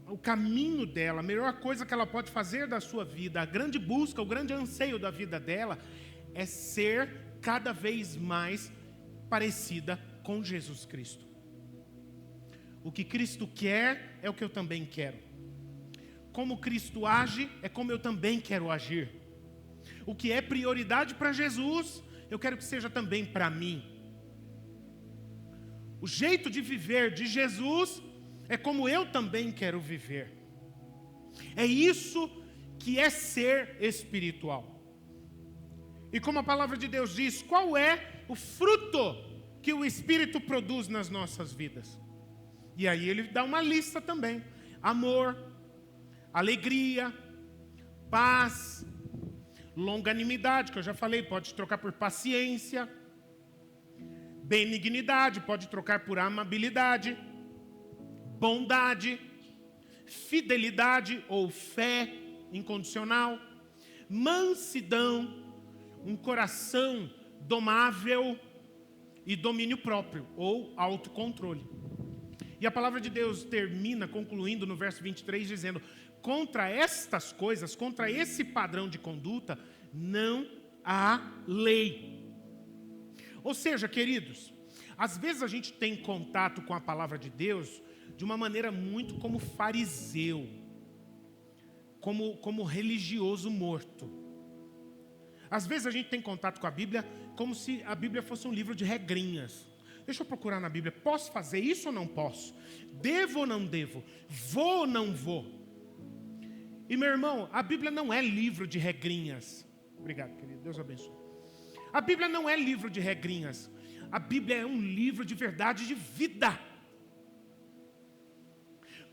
o caminho dela, a melhor coisa que ela pode fazer da sua vida, a grande busca, o grande anseio da vida dela é ser cada vez mais parecida com Jesus Cristo. O que Cristo quer é o que eu também quero. Como Cristo age é como eu também quero agir. O que é prioridade para Jesus, eu quero que seja também para mim. O jeito de viver de Jesus é como eu também quero viver. É isso que é ser espiritual. E como a palavra de Deus diz, qual é o fruto que o Espírito produz nas nossas vidas? E aí ele dá uma lista também: amor, alegria, paz, longanimidade, que eu já falei, pode trocar por paciência, benignidade, pode trocar por amabilidade, bondade, fidelidade ou fé incondicional, mansidão, um coração domável e domínio próprio ou autocontrole. E a palavra de Deus termina concluindo no verso 23 dizendo: contra estas coisas, contra esse padrão de conduta, não há lei. Ou seja, queridos, às vezes a gente tem contato com a palavra de Deus de uma maneira muito como fariseu, como religioso morto. Às vezes a gente tem contato com a Bíblia como se a Bíblia fosse um livro de regrinhas. Deixa eu procurar na Bíblia, posso fazer isso ou não posso? Devo ou não devo? Vou ou não vou? E meu irmão, a Bíblia não é livro de regrinhas. Obrigado, querido, Deus abençoe. A Bíblia não é livro de regrinhas. A Bíblia é um livro de verdade de vida.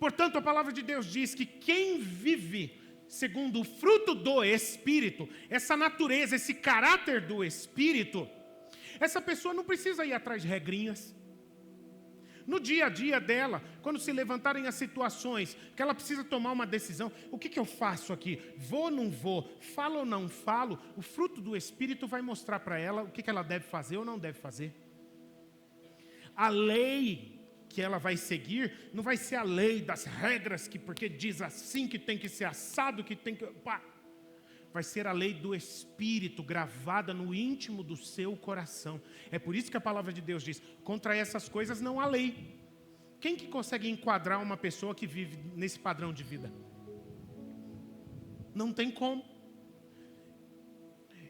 Portanto, a palavra de Deus diz que quem vive segundo o fruto do Espírito, essa natureza, esse caráter do Espírito, essa pessoa não precisa ir atrás de regrinhas. No dia a dia dela, quando se levantarem as situações que ela precisa tomar uma decisão, o que eu faço aqui? Vou ou não vou? Falo ou não falo? O fruto do Espírito vai mostrar para ela o que ela deve fazer ou não deve fazer. A lei que ela vai seguir não vai ser a lei das regras, que porque diz assim que tem que ser assado, que tem que... Vai ser a lei do Espírito gravada no íntimo do seu coração. É por isso que a palavra de Deus diz: contra essas coisas não há lei. Quem que consegue enquadrar uma pessoa que vive nesse padrão de vida? Não tem como.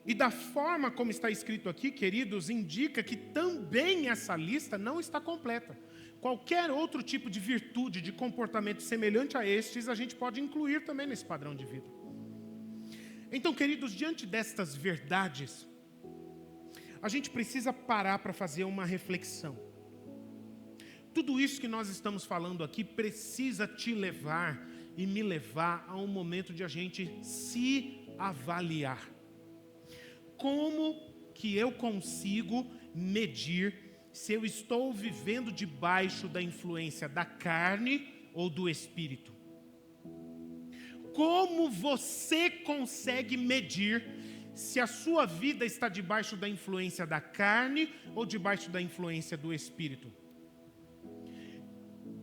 E da forma como está escrito aqui, queridos, indica que também essa lista não está completa. Qualquer outro tipo de virtude, de comportamento semelhante a estes, a gente pode incluir também nesse padrão de vida. Então, queridos, diante destas verdades, a gente precisa parar para fazer uma reflexão. Tudo isso que nós estamos falando aqui precisa te levar e me levar a um momento de a gente se avaliar. Como que eu consigo medir se eu estou vivendo debaixo da influência da carne ou do Espírito? como você consegue medir se a sua vida está debaixo da influência da carne ou debaixo da influência do Espírito?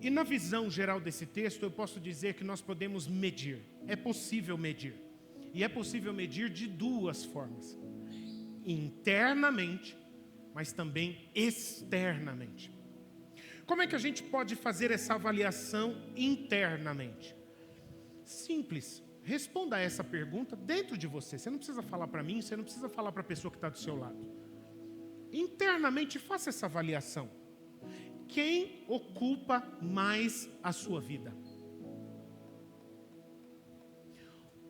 E na visão geral desse texto, eu posso dizer que nós podemos medir. É possível medir. E é possível medir de duas formas. Internamente, mas também externamente. Como é que a gente pode fazer essa avaliação internamente? Simples. Responda a essa pergunta dentro de você. Você não precisa falar para mim, você não precisa falar para a pessoa que está do seu lado. Internamente, faça essa avaliação. Quem ocupa mais a sua vida?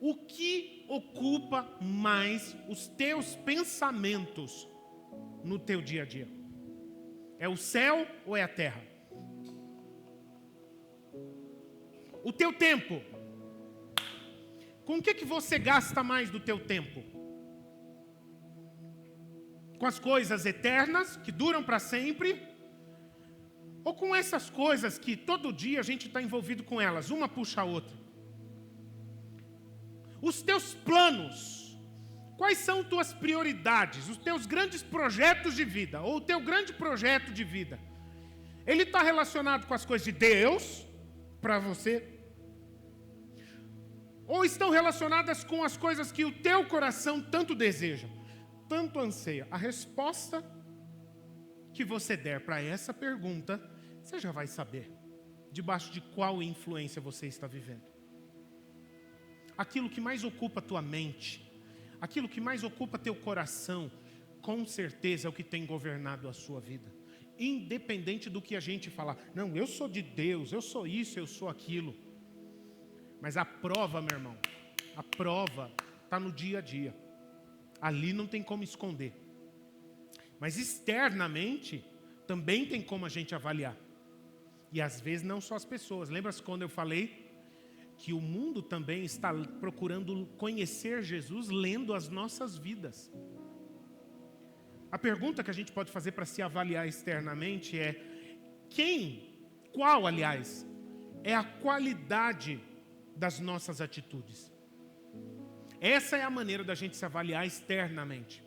O que ocupa mais os teus pensamentos no teu dia a dia? É o céu ou é a terra? O teu tempo. Com o que você gasta mais do teu tempo? Com as coisas eternas, que duram para sempre? Ou com essas coisas que todo dia a gente está envolvido com elas, uma puxa a outra? Os teus planos, quais são tuas prioridades, os teus grandes projetos de vida, ou o teu grande projeto de vida? Ele está relacionado com as coisas de Deus, para você? Ou estão relacionadas com as coisas que o teu coração tanto deseja, tanto anseia? A resposta que você der para essa pergunta, você já vai saber debaixo de qual influência você está vivendo. Aquilo que mais ocupa a tua mente, aquilo que mais ocupa teu coração, com certeza é o que tem governado a sua vida. Independente do que a gente falar. Não, eu sou de Deus, eu sou isso, eu sou aquilo. Mas a prova, meu irmão, a prova está no dia a dia. Ali não tem como esconder. Mas externamente, também tem como a gente avaliar. E às vezes não só as pessoas. Lembra-se quando eu falei que o mundo também está procurando conhecer Jesus lendo as nossas vidas? A pergunta que a gente pode fazer para se avaliar externamente é: qual, aliás, é a qualidade das nossas atitudes? Essa é a maneira da gente se avaliar externamente.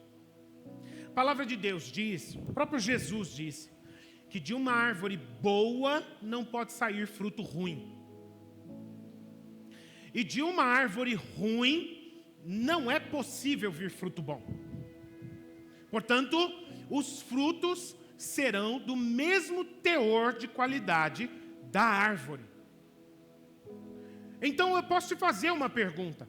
A palavra de Deus diz, o próprio Jesus disse, que de uma árvore boa não pode sair fruto ruim. E de uma árvore ruim não é possível vir fruto bom. Portanto, os frutos serão do mesmo teor de qualidade da árvore. Então eu posso te fazer uma pergunta.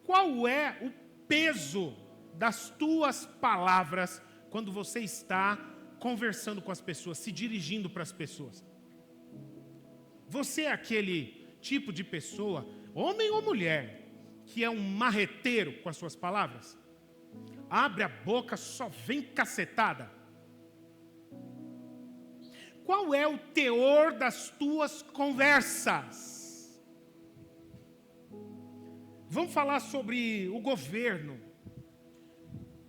Qual é o peso das tuas palavras quando você está conversando com as pessoas, se dirigindo para as pessoas? Você é aquele tipo de pessoa, homem ou mulher, que é um marreteiro com as suas palavras? Abre a boca, só vem cacetada. Qual é o teor das tuas conversas? Vamos falar sobre o governo.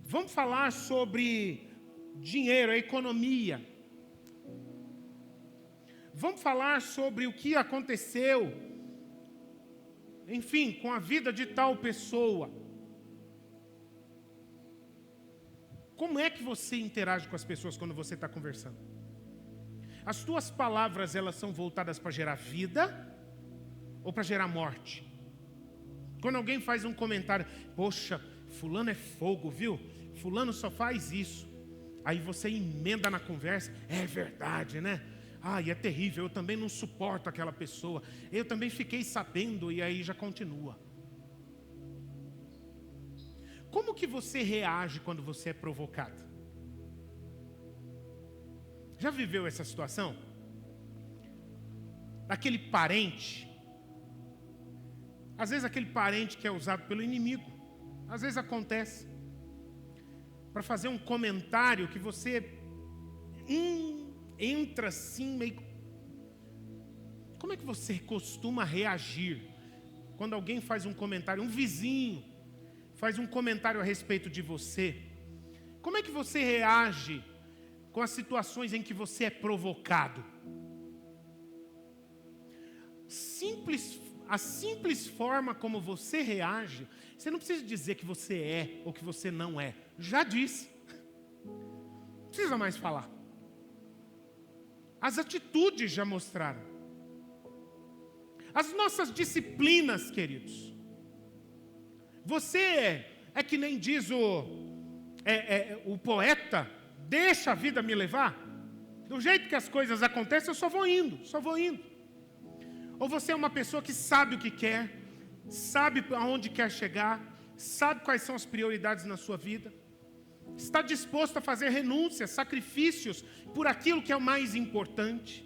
Vamos falar sobre dinheiro, a economia. Vamos falar sobre o que aconteceu, enfim, com a vida de tal pessoa. Como é que você interage com as pessoas quando você está conversando? As tuas palavras, elas são voltadas para gerar vida ou para gerar morte? Quando alguém faz um comentário, poxa, fulano é fogo, viu? Fulano só faz isso. Aí você emenda na conversa, é verdade, né? Ai, é terrível, eu também não suporto aquela pessoa. Eu também fiquei sabendo, e aí já continua. Como que você reage quando você é provocado? Já viveu essa situação? Daquele parente. Às vezes aquele parente que é usado pelo inimigo. Às vezes acontece. Para fazer um comentário que você entra assim meio... Como é que você costuma reagir quando alguém faz um comentário, um vizinho faz um comentário a respeito de você? Como é que você reage com as situações em que você é provocado? Simples a simples forma como você reage, você não precisa dizer que você é ou que você não é. Já disse. Não precisa mais falar. As atitudes já mostraram. As nossas disciplinas, queridos. Você é que nem diz o poeta, deixa a vida me levar. Do jeito que as coisas acontecem, eu só vou indo. Ou você é uma pessoa que sabe o que quer, sabe aonde quer chegar, sabe quais são as prioridades na sua vida, está disposto a fazer renúncias, sacrifícios por aquilo que é o mais importante.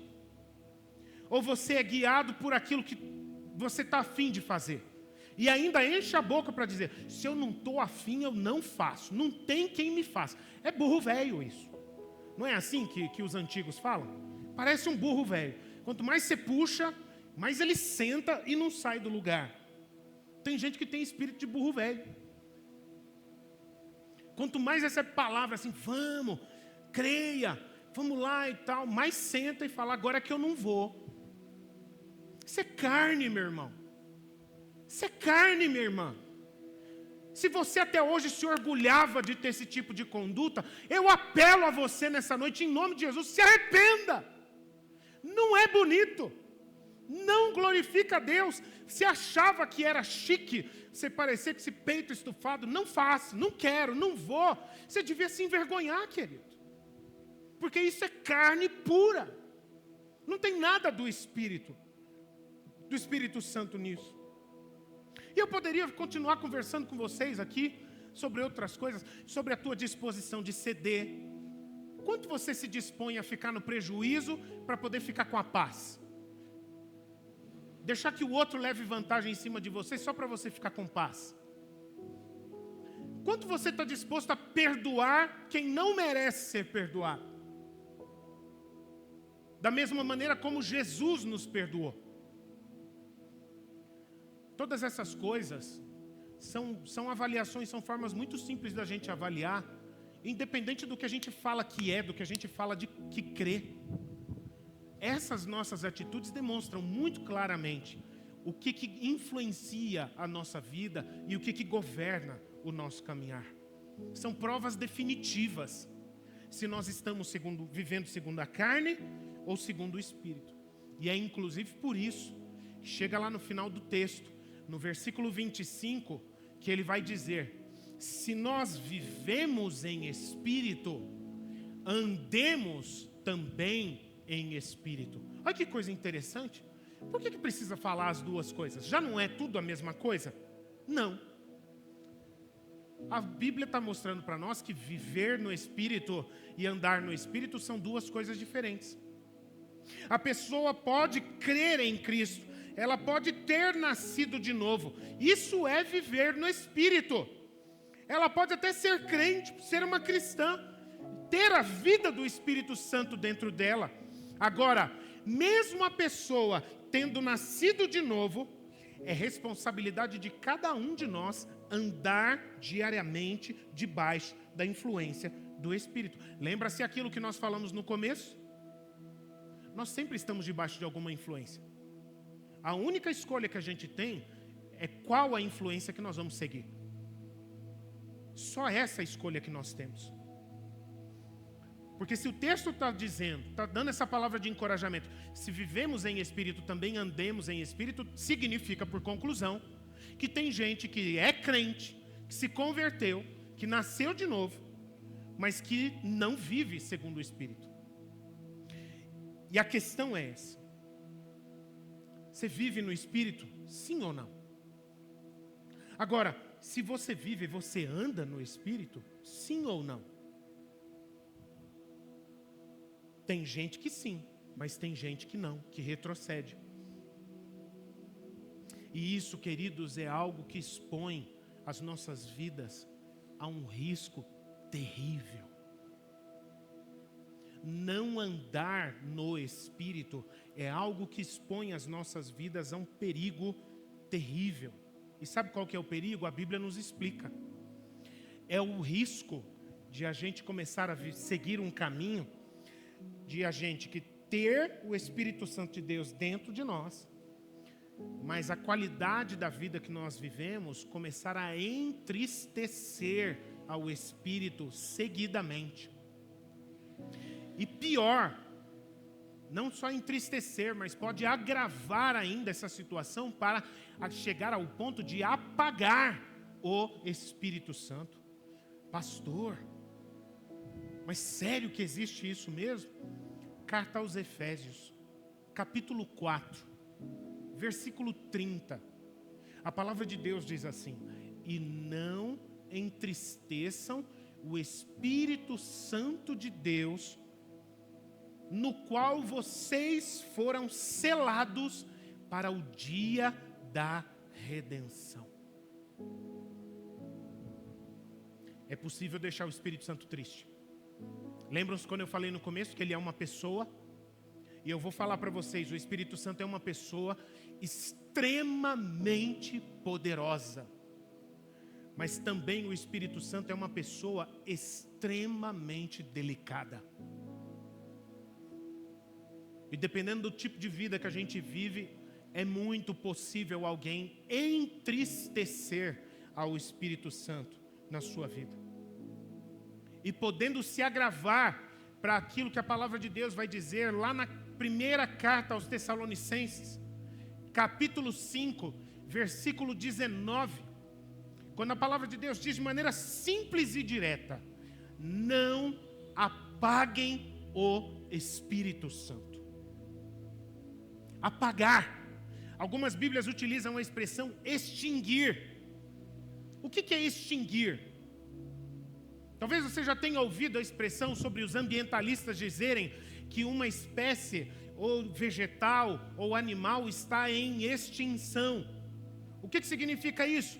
Ou você é guiado por aquilo que você está afim de fazer. E ainda enche a boca para dizer, se eu não estou afim, eu não faço. Não tem quem me faça. É burro velho isso. Não é assim que os antigos falam? Parece um burro velho. Quanto mais você puxa, mais ele senta e não sai do lugar. Tem gente que tem espírito de burro velho. Quanto mais recebe palavra assim, vamos, creia, vamos lá e tal, mais senta e fala, agora é que eu não vou. Isso é carne, meu irmão. Isso é carne, minha irmã. Se você até hoje se orgulhava de ter esse tipo de conduta, eu apelo a você nessa noite, em nome de Jesus, se arrependa. Não é bonito. Não glorifica a Deus. Se achava que era chique, você parecer com esse peito estufado, não faço, não quero, não vou. Você devia se envergonhar, querido. Porque isso é carne pura. Não tem nada do Espírito Santo nisso. E eu poderia continuar conversando com vocês aqui sobre outras coisas, sobre a tua disposição de ceder. Quanto você se dispõe a ficar no prejuízo para poder ficar com a paz? Deixar que o outro leve vantagem em cima de você só para você ficar com paz? Quanto você está disposto a perdoar quem não merece ser perdoado? Da mesma maneira como Jesus nos perdoou. Todas essas coisas são avaliações, são formas muito simples da gente avaliar, independente do que a gente fala que é, do que a gente fala de que crê. Essas nossas atitudes demonstram muito claramente o que influencia a nossa vida e o que governa o nosso caminhar. São provas definitivas se nós estamos vivendo segundo a carne ou segundo o Espírito. E é inclusive por isso que chega lá no final do texto, no versículo 25, que ele vai dizer, se nós vivemos em Espírito, andemos também em Espírito. Olha que coisa interessante. Por que precisa falar as duas coisas? Já não é tudo a mesma coisa? Não. A Bíblia está mostrando para nós que viver no Espírito e andar no Espírito são duas coisas diferentes. A pessoa pode crer em Cristo, ela pode ter nascido de novo. Isso é viver no Espírito. Ela pode até ser crente, ser uma cristã, ter a vida do Espírito Santo dentro dela. Agora, mesmo a pessoa tendo nascido de novo, é responsabilidade de cada um de nós andar diariamente debaixo da influência do Espírito. Lembra-se aquilo que nós falamos no começo? Nós sempre estamos debaixo de alguma influência. A única escolha que a gente tem é qual a influência que nós vamos seguir. Só essa escolha que nós temos. Porque se o texto está dizendo, está dando essa palavra de encorajamento, se vivemos em Espírito, também andemos em Espírito, significa, por conclusão, que tem gente que é crente, que se converteu, que nasceu de novo, mas que não vive segundo o Espírito. E a questão é essa. Você vive no Espírito? Sim ou não? Agora, se você vive, você anda no Espírito? Sim ou não? Tem gente que sim, mas tem gente que não, que retrocede. E isso, queridos, é algo que expõe as nossas vidas a um risco terrível. Não andar no Espírito é algo que expõe as nossas vidas a um perigo terrível. E sabe qual que é o perigo? A Bíblia nos explica. É o risco de a gente começar a seguir um caminho, de a gente que ter o Espírito Santo de Deus dentro de nós, mas a qualidade da vida que nós vivemos começar a entristecer ao espírito seguidamente. E pior, não só entristecer, mas pode agravar ainda essa situação para chegar ao ponto de apagar o Espírito Santo. Pastor, mas sério que existe isso mesmo? Carta aos Efésios, capítulo 4, versículo 30. A palavra de Deus diz assim: e não entristeçam o Espírito Santo de Deus, no qual vocês foram selados para o dia da redenção. É possível deixar o Espírito Santo triste. Lembram-se quando eu falei no começo que ele é uma pessoa? E eu vou falar para vocês, o Espírito Santo é uma pessoa extremamente poderosa. Mas também o Espírito Santo é uma pessoa extremamente delicada. E dependendo do tipo de vida que a gente vive, é muito possível alguém entristecer ao Espírito Santo na sua vida. E podendo se agravar para aquilo que a palavra de Deus vai dizer lá na primeira carta aos Tessalonicenses, capítulo 5, versículo 19. Quando a palavra de Deus diz de maneira simples e direta: não apaguem o Espírito Santo. Apagar. Algumas Bíblias utilizam a expressão extinguir. O que é extinguir? Talvez você já tenha ouvido a expressão sobre os ambientalistas dizerem que uma espécie ou vegetal ou animal está em extinção. O que significa isso?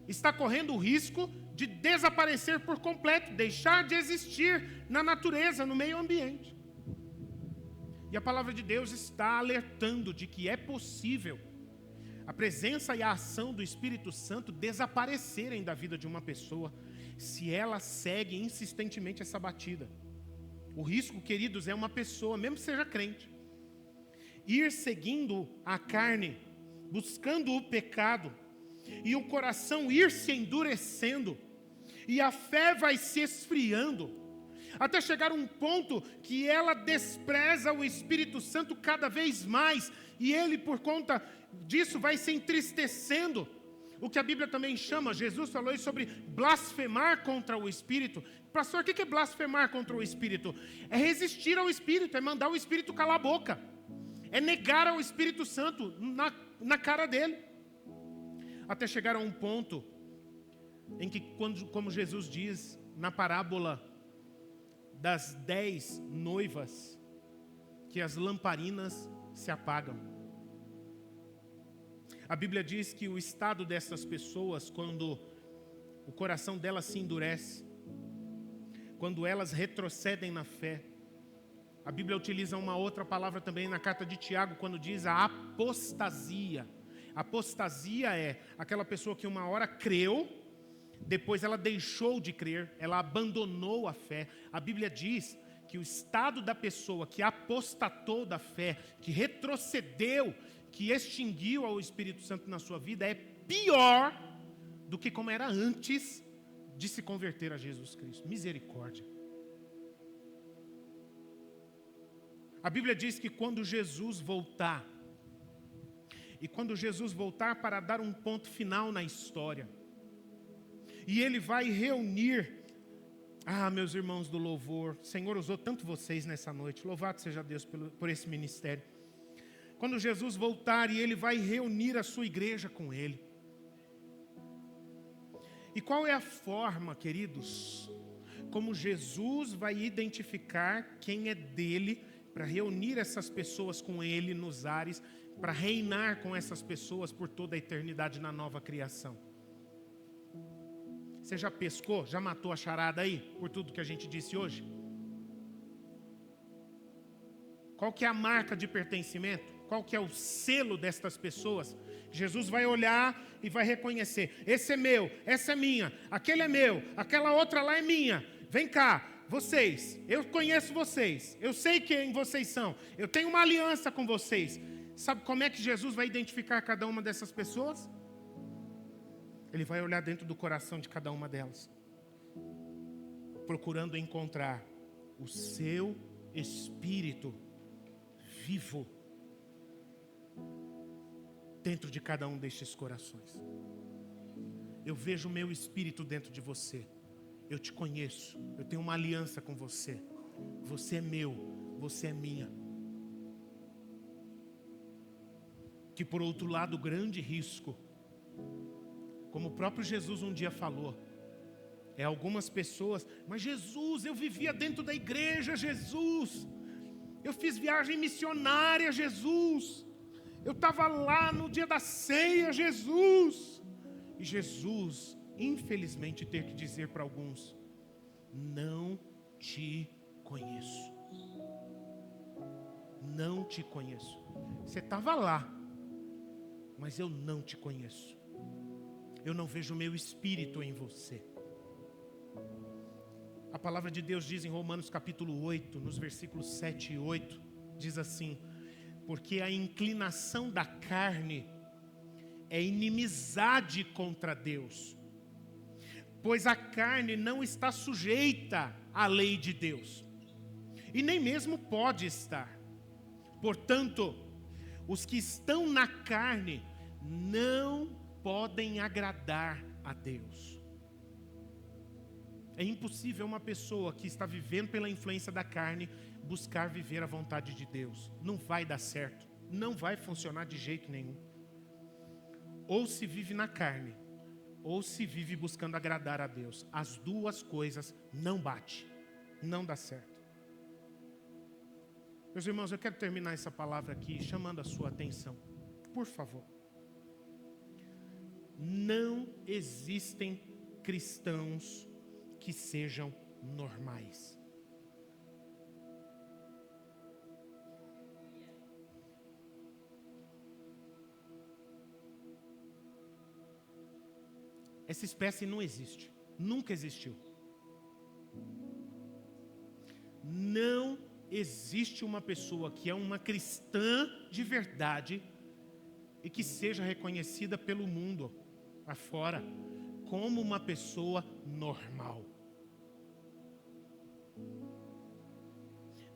Está correndo o risco de desaparecer por completo, deixar de existir na natureza, no meio ambiente. E a palavra de Deus está alertando de que é possível a presença e a ação do Espírito Santo desaparecerem da vida de uma pessoa, se ela segue insistentemente essa batida. O risco, queridos, é uma pessoa, mesmo que seja crente, ir seguindo a carne, buscando o pecado, e o coração ir se endurecendo, e a fé vai se esfriando, até chegar a um ponto que ela despreza o Espírito Santo cada vez mais, e ele, por conta disso, vai se entristecendo. O que a Bíblia também chama, Jesus falou isso sobre blasfemar contra o Espírito. Pastor, o que é blasfemar contra o Espírito? É resistir ao Espírito, é mandar o Espírito calar a boca, é negar ao Espírito Santo na cara dele. Até chegar a um ponto em que, como Jesus diz na parábola das 10 noivas, que as lamparinas se apagam. A Bíblia diz que o estado dessas pessoas, quando o coração delas se endurece, quando elas retrocedem na fé, a Bíblia utiliza uma outra palavra também na carta de Tiago, quando diz a apostasia. Apostasia é aquela pessoa que uma hora creu, depois ela deixou de crer, ela abandonou a fé. A Bíblia diz que o estado da pessoa que apostatou da fé, que retrocedeu, que extinguiu ao Espírito Santo na sua vida, é pior do que como era antes de se converter a Jesus Cristo. Misericórdia. A Bíblia diz que quando Jesus voltar, e quando Jesus voltar para dar um ponto final na história, e Ele vai reunir, meus irmãos do louvor, o Senhor usou tanto vocês nessa noite, louvado seja Deus por esse ministério. Quando Jesus voltar e Ele vai reunir a sua igreja com Ele. E qual é a forma, queridos, como Jesus vai identificar quem é dele, para reunir essas pessoas com Ele nos ares, para reinar com essas pessoas por toda a eternidade na nova criação? Você já pescou? Já matou a charada aí? Por tudo que a gente disse hoje? Qual que é a marca de pertencimento? Qual que é o selo destas pessoas? Jesus vai olhar e vai reconhecer. Esse é meu, essa é minha, aquele é meu, aquela outra lá é minha. Vem cá, vocês, eu conheço vocês, eu sei quem vocês são, eu tenho uma aliança com vocês. Sabe como é que Jesus vai identificar cada uma dessas pessoas? Ele vai olhar dentro do coração de cada uma delas, procurando encontrar o seu espírito vivo dentro de cada um destes corações. Eu vejo o meu espírito dentro de você. Eu te conheço, eu tenho uma aliança com você. Você é meu, você é minha. Que por outro lado, o grande risco, como o próprio Jesus um dia falou, é algumas pessoas, mas Jesus, eu vivia dentro da igreja, Jesus, eu fiz viagem missionária, Jesus, eu estava lá no dia da ceia, Jesus, e Jesus, infelizmente, ter que dizer para alguns: não te conheço, não te conheço. Você estava lá, mas eu não te conheço. Eu não vejo o meu espírito em você. A palavra de Deus diz em Romanos capítulo 8, nos versículos 7 e 8, diz assim: porque a inclinação da carne é inimizade contra Deus, pois a carne não está sujeita à lei de Deus, e nem mesmo pode estar. Portanto, os que estão na carne não podem agradar a Deus. É impossível uma pessoa que está vivendo pela influência da carne buscar viver a vontade de Deus. Não vai dar certo, não vai funcionar de jeito nenhum. Ou se vive na carne, ou se vive buscando agradar a Deus. As duas coisas não batem, não dá certo. Meus irmãos, eu quero terminar essa palavra aqui chamando a sua atenção. Por favor. Não existem cristãos que sejam normais. Essa espécie não existe, nunca existiu. Não existe uma pessoa que é uma cristã de verdade e que seja reconhecida pelo mundo afora como uma pessoa normal.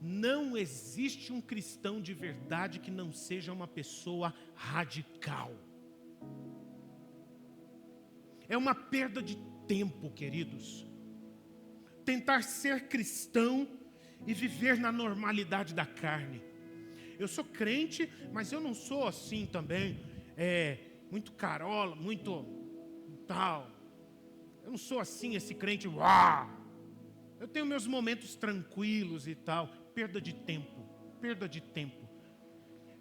Não existe um cristão de verdade que não seja uma pessoa radical. É uma perda de tempo, queridos, tentar ser cristão e viver na normalidade da carne. Eu sou crente, mas eu não sou assim também, muito carola, muito tal. Eu não sou assim, esse crente, uau! Eu tenho meus momentos tranquilos e tal. Perda de tempo, perda de tempo.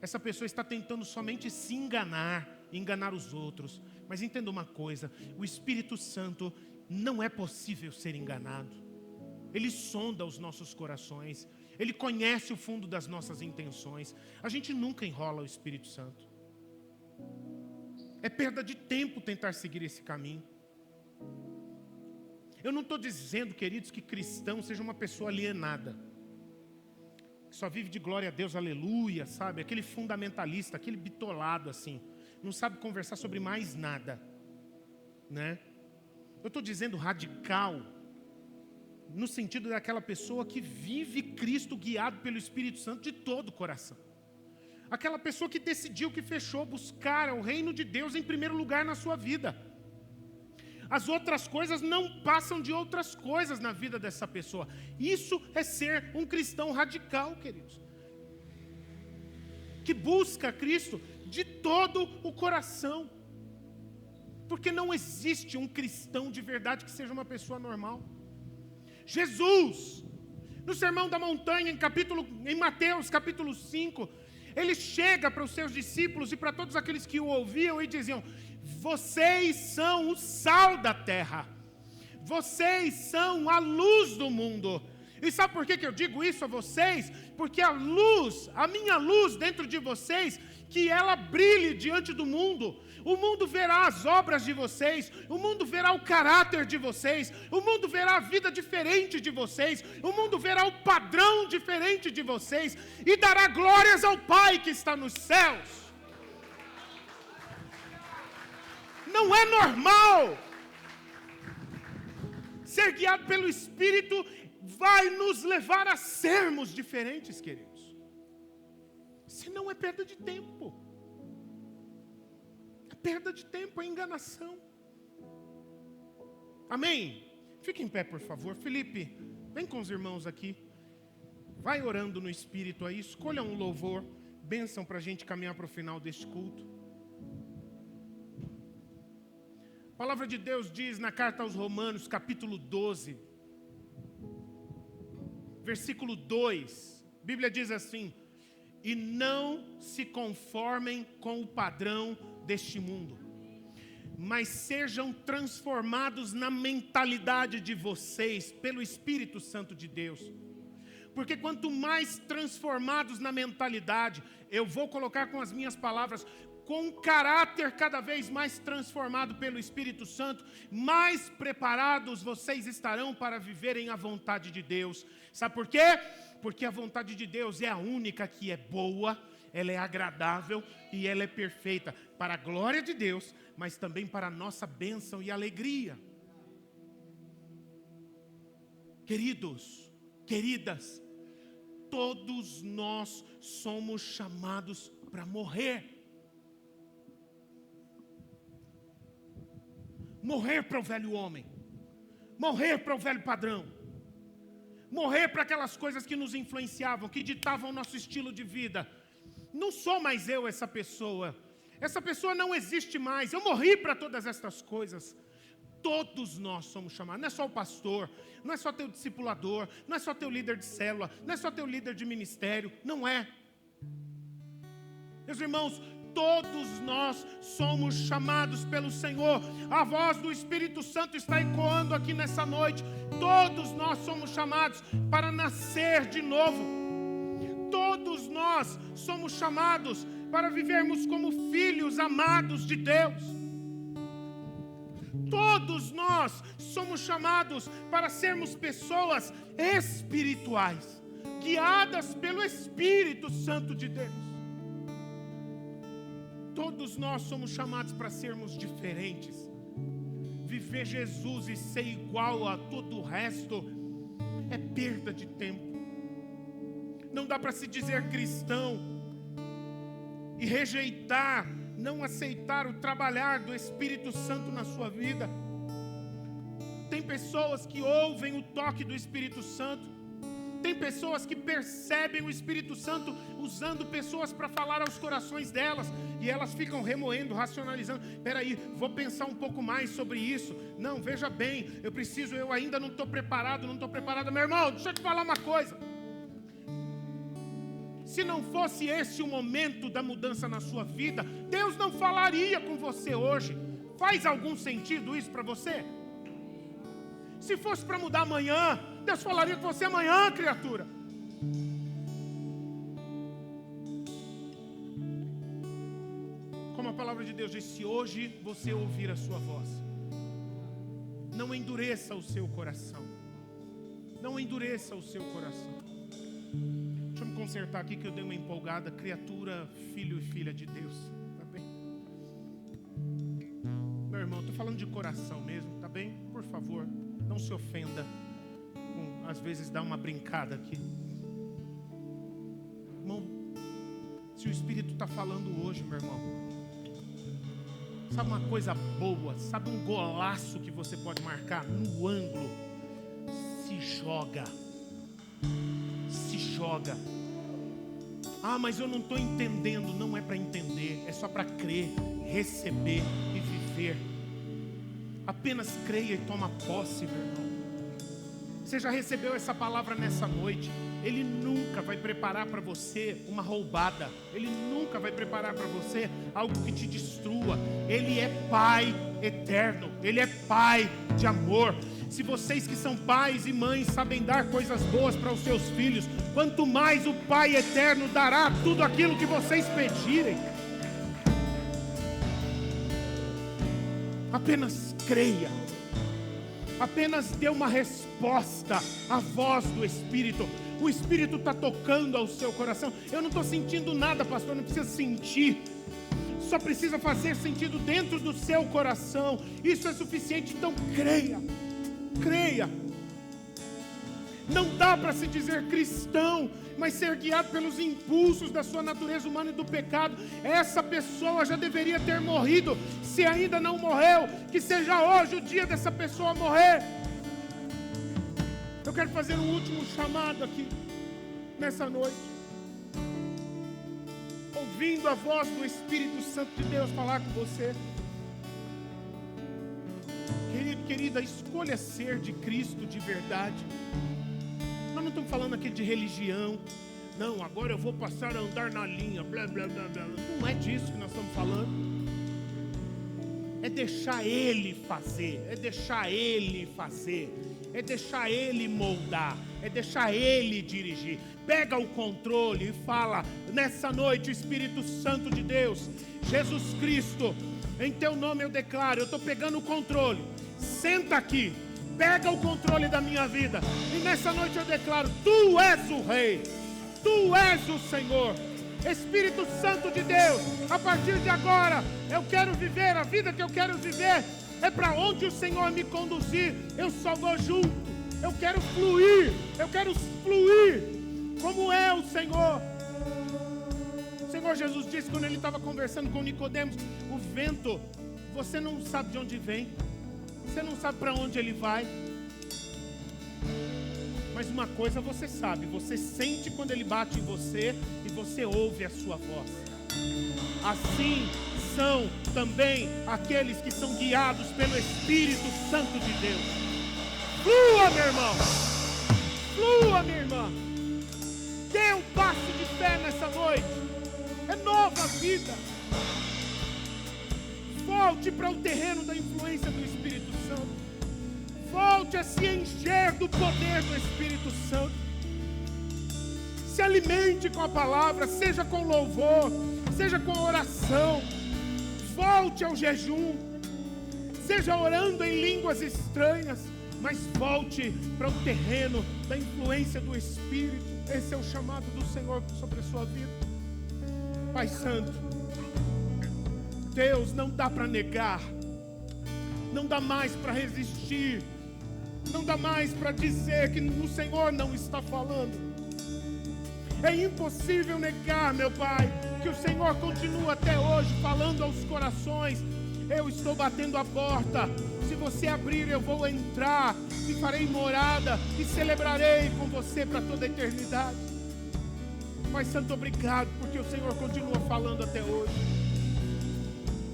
Essa pessoa está tentando somente se enganar os outros. Mas entenda uma coisa, o Espírito Santo não é possível ser enganado. Ele sonda os nossos corações, Ele conhece o fundo das nossas intenções. A gente nunca enrola o Espírito Santo. É perda de tempo tentar seguir esse caminho. Eu não estou dizendo, queridos, que cristão seja uma pessoa alienada, que só vive de glória a Deus, aleluia, sabe? Aquele fundamentalista, aquele bitolado assim, não sabe conversar sobre mais nada, né? Eu estou dizendo radical, no sentido daquela pessoa que vive Cristo guiado pelo Espírito Santo de todo o coração. Aquela pessoa que decidiu, que fechou, buscar o reino de Deus em primeiro lugar na sua vida. As outras coisas não passam de outras coisas na vida dessa pessoa. Isso é ser um cristão radical, queridos. Que busca Cristo de todo o coração. Porque não existe um cristão de verdade que seja uma pessoa normal. Jesus, no Sermão da Montanha, em Mateus capítulo 5, ele chega para os seus discípulos e para todos aqueles que o ouviam e diziam: vocês são o sal da terra, vocês são a luz do mundo. E sabe por que eu digo isso a vocês? Porque a luz, a minha luz dentro de vocês, que ela brilhe diante do mundo. O mundo verá as obras de vocês, o mundo verá o caráter de vocês, o mundo verá a vida diferente de vocês, o mundo verá o padrão diferente de vocês e dará glórias ao Pai que está nos céus. Não é normal. Ser guiado pelo Espírito vai nos levar a sermos diferentes, queridos. Senão é perda de tempo. É perda de tempo, é enganação. Amém? Fique em pé, por favor. Felipe, vem com os irmãos aqui. Vai orando no Espírito aí. Escolha um louvor, bênção para a gente caminhar para o final deste culto. A palavra de Deus diz na carta aos Romanos, capítulo 12, versículo 2, a Bíblia diz assim: e não se conformem com o padrão deste mundo, mas sejam transformados na mentalidade de vocês, pelo Espírito Santo de Deus. Porque quanto mais transformados na mentalidade, eu vou colocar com as minhas palavras, com um caráter cada vez mais transformado pelo Espírito Santo, mais preparados vocês estarão para viverem a vontade de Deus. Sabe por quê? Porque a vontade de Deus é a única que é boa, ela é agradável e ela é perfeita, para a glória de Deus, mas também para a nossa bênção e alegria. Queridos, queridas, todos nós somos chamados para morrer. Morrer para o velho homem, morrer para o velho padrão, morrer para aquelas coisas que nos influenciavam, que ditavam o nosso estilo de vida. Não sou mais eu essa pessoa não existe mais, eu morri para todas estas coisas. Todos nós somos chamados, não é só o pastor, não é só teu discipulador, não é só teu líder de célula, não é só teu líder de ministério, não é. Meus irmãos, todos nós somos chamados pelo Senhor. A voz do Espírito Santo está ecoando aqui nessa noite. Todos nós somos chamados para nascer de novo. Todos nós somos chamados para vivermos como filhos amados de Deus. Todos nós somos chamados para sermos pessoas espirituais, guiadas pelo Espírito Santo de Deus. Todos nós somos chamados para sermos diferentes. Viver Jesus e ser igual a todo o resto é perda de tempo. Não dá para se dizer cristão e rejeitar, não aceitar o trabalhar do Espírito Santo na sua vida. Tem pessoas que ouvem o toque do Espírito Santo. Tem pessoas que percebem o Espírito Santo usando pessoas para falar aos corações delas. E elas ficam remoendo, racionalizando. Espera aí, vou pensar um pouco mais sobre isso. Não, veja bem, eu ainda não estou preparado, não estou preparada. Meu irmão, deixa eu te falar uma coisa. Se não fosse esse o momento da mudança na sua vida, Deus não falaria com você hoje. Faz algum sentido isso para você? Se fosse para mudar amanhã, Deus falaria com você amanhã, criatura. Como a palavra de Deus diz, se hoje você ouvir a sua voz, não endureça o seu coração. Não endureça o seu coração. Deixa eu me consertar aqui que eu dei uma empolgada. Criatura, filho e filha de Deus. Tá bem? Meu irmão, estou falando de coração mesmo, tá bem? Por favor, não se ofenda. Às vezes dá uma brincada aqui. Irmão, se o Espírito está falando hoje, meu irmão, sabe uma coisa boa? Sabe um golaço que você pode marcar no ângulo? Se joga. Se joga. Ah, mas eu não estou entendendo. Não é para entender, é só para crer, receber e viver. Apenas creia e toma posse, meu irmão. Você já recebeu essa palavra nessa noite. Ele nunca vai preparar para você uma roubada. Ele nunca vai preparar para você algo que te destrua. Ele é Pai eterno. Ele é Pai de amor. Se vocês que são pais e mães sabem dar coisas boas para os seus filhos, quanto mais o Pai eterno dará tudo aquilo que vocês pedirem. Apenas creia. Apenas dê uma resposta à voz do Espírito. O Espírito está tocando ao seu coração. Eu não estou sentindo nada, pastor, não precisa sentir. Só precisa fazer sentido dentro do seu coração. Isso é suficiente, então creia. Creia. Não dá para se dizer cristão, mas ser guiado pelos impulsos da sua natureza humana e do pecado. Essa pessoa já deveria ter morrido. Se ainda não morreu, que seja hoje o dia dessa pessoa morrer. Eu quero fazer um último chamado aqui, nessa noite. Ouvindo a voz do Espírito Santo de Deus falar com você. Querido, querida, escolha ser de Cristo de verdade. Nós não estamos falando aqui de religião. Não, agora eu vou passar a andar na linha, blá, blá, blá, blá. Não é disso que nós estamos falando. É deixar Ele fazer. É deixar Ele fazer. É deixar Ele moldar. É deixar Ele dirigir. Pega o controle e fala: nessa noite, Espírito Santo de Deus, Jesus Cristo, em Teu nome eu declaro, eu estou pegando o controle. Senta aqui. Pega o controle da minha vida. E nessa noite eu declaro: Tu és o Rei. Tu és o Senhor. Espírito Santo de Deus, a partir de agora, eu quero viver a vida que eu quero viver. É para onde o Senhor me conduzir. Eu só vou junto. Eu quero fluir. Eu quero fluir como é o Senhor. O Senhor Jesus disse quando Ele estava conversando com Nicodemos: o vento, você não sabe de onde vem. Você não sabe para onde ele vai. Mas uma coisa você sabe: você sente quando ele bate em você e você ouve a sua voz. Assim são também aqueles que são guiados pelo Espírito Santo de Deus. Flua, meu irmão. Flua, minha irmã. Dê um passo de fé nessa noite. É nova vida. Volte para o terreno da influência do Espírito Santo. Volte a se encher do poder do Espírito Santo. Se alimente com a palavra, seja com louvor, seja com oração. Volte ao jejum, seja orando em línguas estranhas, mas volte para o terreno da influência do Espírito. Esse é o chamado do Senhor sobre a sua vida. Pai Santo, Deus, não dá para negar, não dá mais para resistir, não dá mais para dizer que o Senhor não está falando. É impossível negar, meu Pai, que o Senhor continua até hoje falando aos corações. Eu estou batendo a porta, se você abrir eu vou entrar, e farei morada, e celebrarei com você para toda a eternidade. Pai Santo, obrigado, porque o Senhor continua falando até hoje.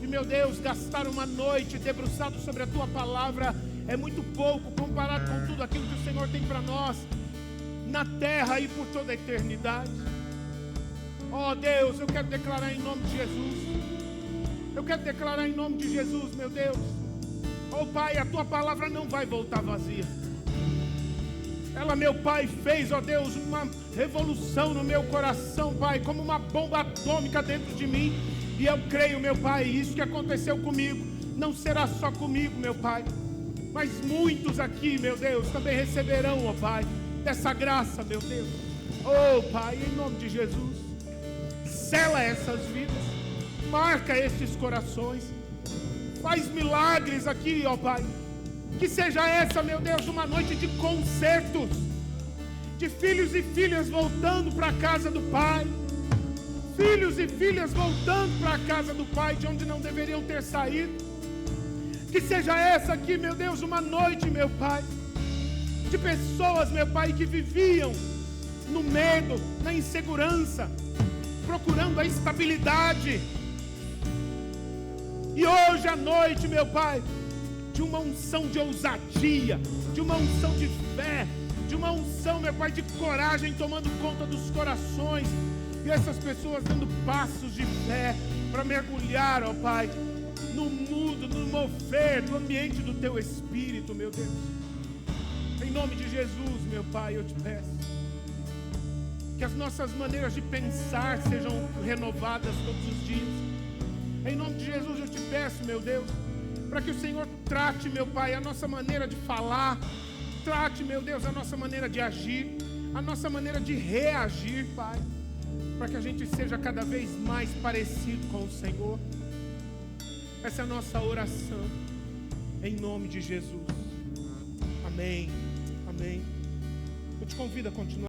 E meu Deus, gastar uma noite debruçado sobre a Tua Palavra é muito pouco comparado com tudo aquilo que o Senhor tem para nós, na terra e por toda a eternidade. Oh Deus, eu quero declarar em nome de Jesus. Eu quero declarar em nome de Jesus, meu Deus. Oh Pai, a Tua Palavra não vai voltar vazia. Ela, meu Pai, fez, ó Deus, uma revolução no meu coração, Pai, como uma bomba atômica dentro de mim. E eu creio, meu Pai, isso que aconteceu comigo não será só comigo, meu Pai, mas muitos aqui, meu Deus, também receberão, ó Pai, dessa graça, meu Deus. Oh Pai, em nome de Jesus, sela essas vidas, marca esses corações, faz milagres aqui, ó Pai. Que seja essa, meu Deus, uma noite de concertos, de filhos e filhas voltando para a casa do Pai, filhos e filhas voltando para a casa do Pai, de onde não deveriam ter saído. Que seja essa aqui, meu Deus, uma noite, meu Pai, de pessoas, meu Pai, que viviam no medo, na insegurança, procurando a estabilidade. E hoje à noite, meu Pai, de uma unção de ousadia, de uma unção de fé, de uma unção, meu Pai, de coragem tomando conta dos corações, e essas pessoas dando passos de fé para mergulhar, ó Pai, no mudo, no mover do ambiente do Teu Espírito, meu Deus. Em nome de Jesus, meu Pai, eu te peço que as nossas maneiras de pensar sejam renovadas todos os dias. Em nome de Jesus eu te peço, meu Deus, para que o Senhor trate, meu Pai, a nossa maneira de falar, trate, meu Deus, a nossa maneira de agir, a nossa maneira de reagir, Pai, para que a gente seja cada vez mais parecido com o Senhor. Essa é a nossa oração, em nome de Jesus. Amém, amém. Eu te convido a continuar.